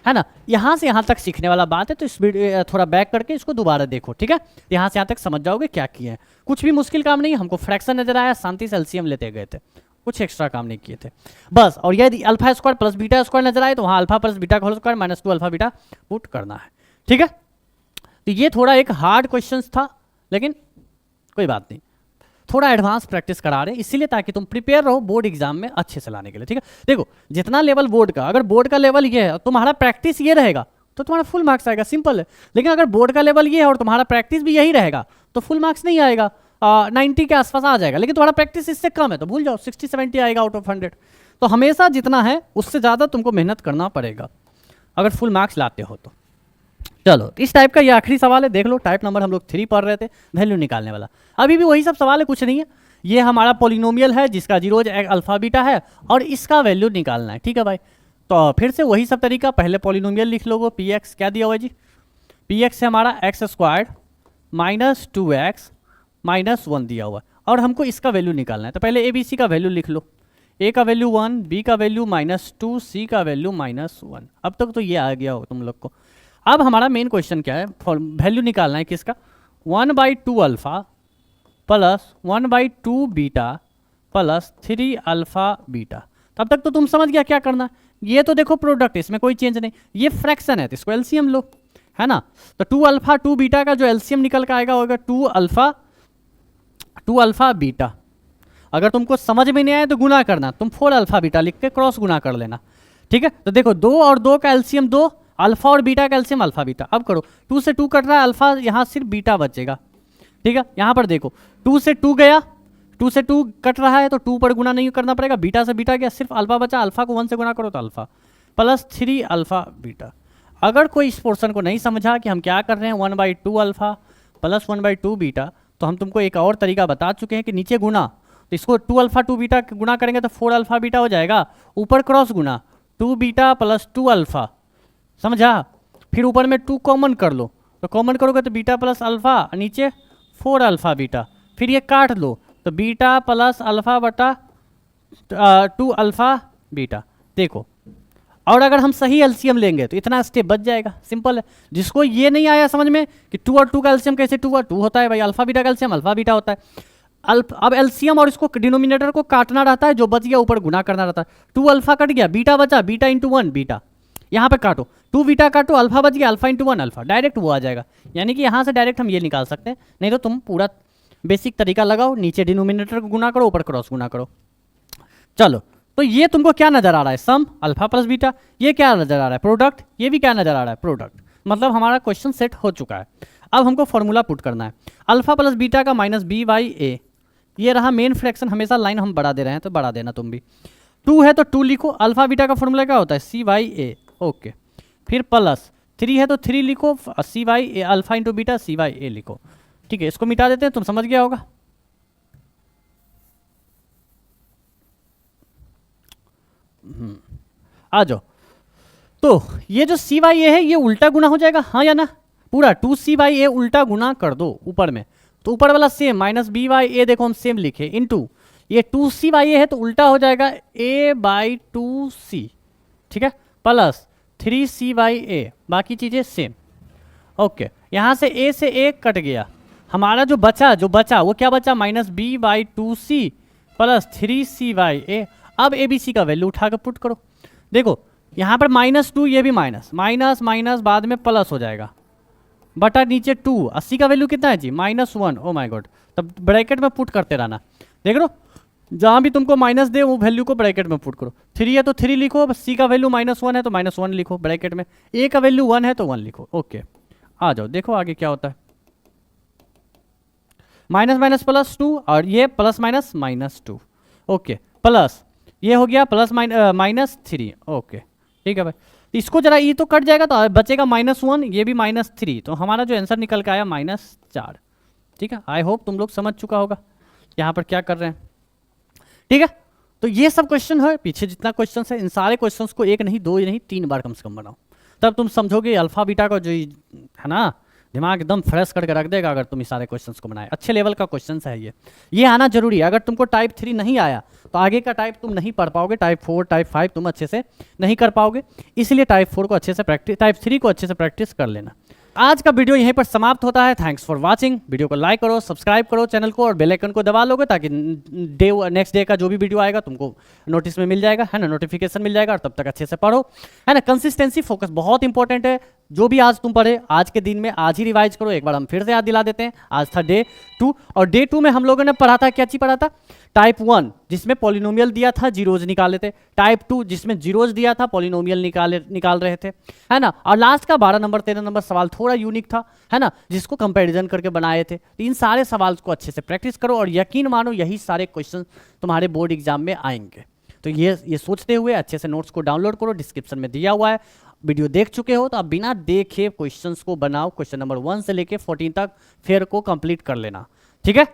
है ना। यहाँ से यहाँ तक सीखने वाला बात है, तो इस वीडियो थोड़ा बैक करके इसको दोबारा देखो। ठीक है, यहाँ से यहाँ तक समझ जाओगे क्या किए हैं। कुछ भी मुश्किल काम नहीं, हमको फ्रैक्शन नजर आया, शांति से एलसीएम लेते गए थे, कुछ एक्स्ट्रा काम नहीं किए थे बस। और यदि alpha square plus beta square नजर आए तो वहाँ अल्फा प्लस बीटा का whole square -2 alpha beta put करना है। ठीक है, तो ये थोड़ा एक हार्ड क्वेश्चन था, लेकिन कोई बात नहीं, थोड़ा एडवांस प्रैक्टिस करा रहे हैं इसीलिए, ताकि तुम प्रिपेयर रहो बोर्ड एग्जाम में अच्छे से लाने के लिए। ठीक है, देखो जितना लेवल बोर्ड का, अगर बोर्ड का लेवल ये है तुम्हारा प्रैक्टिस ये रहेगा तो तुम्हारा फुल मार्क्स आएगा, सिंपल है। लेकिन अगर बोर्ड का लेवल ये है और तुम्हारा प्रैक्टिस भी यही रहेगा तो फुल मार्क्स नहीं आएगा, 90 के आसपास आ जाएगा। लेकिन तुम्हारा प्रैक्टिस इससे कम है तो भूल जाओ, 60-70 आएगा आउट ऑफ 100। तो हमेशा जितना है उससे ज़्यादा तुमको मेहनत करना पड़ेगा अगर फुल मार्क्स लाते हो तो। चलो, इस टाइप का ये आखिरी सवाल है, देख लो। टाइप नंबर हम लोग 3 पढ़ रहे थे, वैल्यू निकालने वाला। अभी भी वही सब सवाल है, कुछ नहीं है। ये हमारा पॉलिनोमियल है जिसका जीरोज अल्फा बीटा है और इसका वैल्यू निकालना है। ठीक है भाई, तो फिर से वही सब तरीका, पहले पॉलिनोमियल लिख लोगे, पी एक्स क्या दिया हुआ है जी, पी एक्स है हमारा x² -2x -1 दिया हुआ है, और हमको इसका वैल्यू निकालना है। तो पहले ABC का वैल्यू लिख लो, A का वैल्यू 1, B का वैल्यू -2, C का वैल्यू -1। अब तक तो ये आ गया हो तुम लोग को। अब हमारा मेन क्वेश्चन क्या है, वैल्यू निकालना है किसका, 1/2 alpha plus 1/2 beta plus 3 alpha beta. तब तक तो तुम समझ गया क्या करना है। ये तो देखो प्रोडक्ट, इसमें कोई चेंज नहीं, ये फ्रैक्शन है तो इसको एलसीएम लो, है ना। तो 2 अल्फा 2 बीटा का जो एलसीएम निकल के आएगा होगा 2 अल्फा बीटा। अगर तुमको समझ में नहीं आए तो गुना करना, तुम 4 अल्फा बीटा लिख के क्रॉस गुना कर लेना। ठीक है, तो देखो 2 और 2 का एलसीएम 2, अल्फा और बीटा का एलसीएम अल्फा बीटा। अब करो, 2 से 2 कट रहा है, अल्फा यहाँ सिर्फ बीटा बचेगा। ठीक है, यहाँ पर देखो 2 से 2 गया, 2 से 2 कट रहा है तो 2 पर गुना नहीं करना पड़ेगा, बीटा से बीटा गया, सिर्फ अल्फा बचा, अल्फा को 1 से गुना करो तो अल्फा प्लस 3 अल्फा बीटा। अगर कोई इस पोर्शन को नहीं समझा कि हम क्या कर रहे हैं, 1/2 अल्फा प्लस 1/2 बीटा, तो हम तुमको एक और तरीका बता चुके हैं कि नीचे गुना, तो इसको 2 अल्फा 2 बीटा गुना करेंगे तो 4 अल्फा बीटा हो जाएगा, ऊपर क्रॉस गुना 2 बीटा प्लस 2 अल्फा, समझा। फिर ऊपर में 2 कॉमन कर लो, तो कॉमन करोगे तो बीटा प्लस अल्फा, नीचे 4 अल्फा बीटा। फिर ये काट लो तो बीटा प्लस अल्फा बटा 2 अल्फा बीटा। देखो, और अगर हम सही एलसीएम लेंगे तो इतना स्टेप बच जाएगा, सिंपल है। जिसको ये नहीं आया समझ में कि 2 और 2 का एलसीएम कैसे 2 और 2 होता है भाई, अल्फा बीटा का एलसीएम अल्फा बीटा होता है। अब एलसीएम और इसको डिनोमिनेटर को काटना रहता है, जो बच गया ऊपर गुना करना रहता है। 2 अल्फा कट गया, बीटा बचा, बीटा इंटू 1 बीटा, यहाँ पे काटो 2 बीटा काटो, अल्फा बच गया, अल्फा इंटू 1 अल्फा, डायरेक्ट वो आ जाएगा। यानी कि यहाँ से डायरेक्ट हम ये निकाल सकते हैं, नहीं तो तुम पूरा बेसिक तरीका लगाओ, नीचे डिनोमिनेटर को गुना करो, ऊपर क्रॉस गुना करो। चलो, तो ये तुमको क्या नजर आ रहा है, सम अल्फा प्लस बीटा। ये क्या नजर आ रहा है, प्रोडक्ट। ये भी क्या नजर आ रहा है, प्रोडक्ट। मतलब हमारा क्वेश्चन सेट हो चुका है। अब हमको फॉर्मूला पुट करना है, अल्फा प्लस बीटा का -b/a। ये रहा मेन फ्रैक्शन, हमेशा लाइन हम बढ़ा दे रहे हैं तो बढ़ा देना तुम भी। 2 है तो 2 लिखो, अल्फा बीटा का फॉर्मूला क्या होता है, c/a। ओके, फिर प्लस 3 है तो 3 लिखो, c/a, alpha into beta c/a लिखो। ठीक है, इसको मिटा देते हैं, तुम समझ गया होगा। आ जाओ, तो ये जो c/a है ये उल्टा गुना हो जाएगा, हाँ या ना। पूरा 2c/a उल्टा गुना कर दो ऊपर में, तो ऊपर वाला सेम माइनस b/a देखो हम सेम लिखे इनटू ये 2c/a है तो उल्टा हो जाएगा a/2c, ठीक है, प्लस 3c/a, बाकी चीजें सेम। ओके, यहाँ से a से a कट गया, हमारा जो बचा वो क्या बचा, माइनस b/2c प्लस 3c/a। अब abc का वैल्यू उठा कर पुट करो, देखो यहाँ पर -2, ये भी माइनस माइनस माइनस बाद में प्लस हो जाएगा, बटा नीचे 2, 80 का वैल्यू कितना है जी, -1। ओ माय गॉड, तब ब्रैकेट में पुट करते रहना, देख लो जहाँ भी तुमको माइनस दे वो वैल्यू को ब्रैकेट में पुट करो। 3 है तो 3 लिखो, सी का वैल्यू -1 है तो -1 लिखो ब्रैकेट में, ए का वैल्यू 1 है तो 1 लिखो। ओके, आ जाओ देखो आगे क्या होता है, माइनस माइनस प्लस 2 और ये प्लस माइनस -2। ओके, प्लस ये हो गया प्लस -3। ओके ठीक है भाई, इसको जरा ये तो कट जाएगा तो बचेगा -1, ये भी -3, तो हमारा जो आंसर निकल के आया -4। ठीक है, आई होप तुम लोग समझ चुका होगा यहाँ पर क्या कर रहे हैं। ठीक है, तो ये सब क्वेश्चन है, पीछे जितना क्वेश्चन है इन सारे क्वेश्चंस को 1 नहीं 2 नहीं 3 बार कम से कम बनाओ, तब तुम समझोगे अल्फा बीटा का जो है ना दिमाग एकदम फ्रेश करके रख देगा अगर तुम इस सारे क्वेश्चंस को बनाए। अच्छे लेवल का क्वेश्चन है ये आना जरूरी है। अगर तुमको टाइप 3 नहीं आया तो आगे का टाइप तुम नहीं पढ़ पाओगे, टाइप 4 टाइप 5 तुम अच्छे से नहीं कर पाओगे, इसलिए टाइप 4 को अच्छे से प्रैक्टिस, टाइप 3 को अच्छे से प्रैक्टिस कर लेना। आज का वीडियो यहीं पर समाप्त होता है। Thanks for watching. वीडियो को लाइक करो, सब्सक्राइब करो चैनल को और बेल आइकन को दबा लोगे ताकि नेक्स्ट डे का जो भी वीडियो आएगा तुमको नोटिस में मिल जाएगा, है ना, नोटिफिकेशन मिल जाएगा, और तब तक अच्छे से पढ़ो, है ना। कंसिस्टेंसी फोकस बहुत इंपॉर्टेंट है। जो भी आज तुम पढ़े आज के दिन में आज ही रिवाइज करो। एक बार हम फिर से याद दिला देते हैं, आज था डे 2 और डे 2 में हम लोगों ने पढ़ा था, क्या चीज पढ़ा था, टाइप 1 जिसमें पॉलिनोमियल दिया था जीरोज निकाले थे, टाइप 2 जिसमें जीरोज दिया था पॉलिनोमियल निकाल रहे थे, है ना, और लास्ट का 12 नंबर 13 नंबर सवाल थोड़ा यूनिक था, है ना, जिसको कंपैरिजन करके बनाए थे। तो इन सारे सवाल को अच्छे से प्रैक्टिस करो और यकीन मानो यही सारे क्वेश्चन तुम्हारे बोर्ड एग्जाम में आएंगे। तो ये सोचते हुए अच्छे से नोट्स को डाउनलोड करो, डिस्क्रिप्शन में दिया हुआ है। वीडियो देख चुके हो तो आप बिना देखे क्वेश्चंस को बनाओ, क्वेश्चन नंबर 1 से लेके 14 तक फेयर को कंप्लीट कर लेना, ठीक है।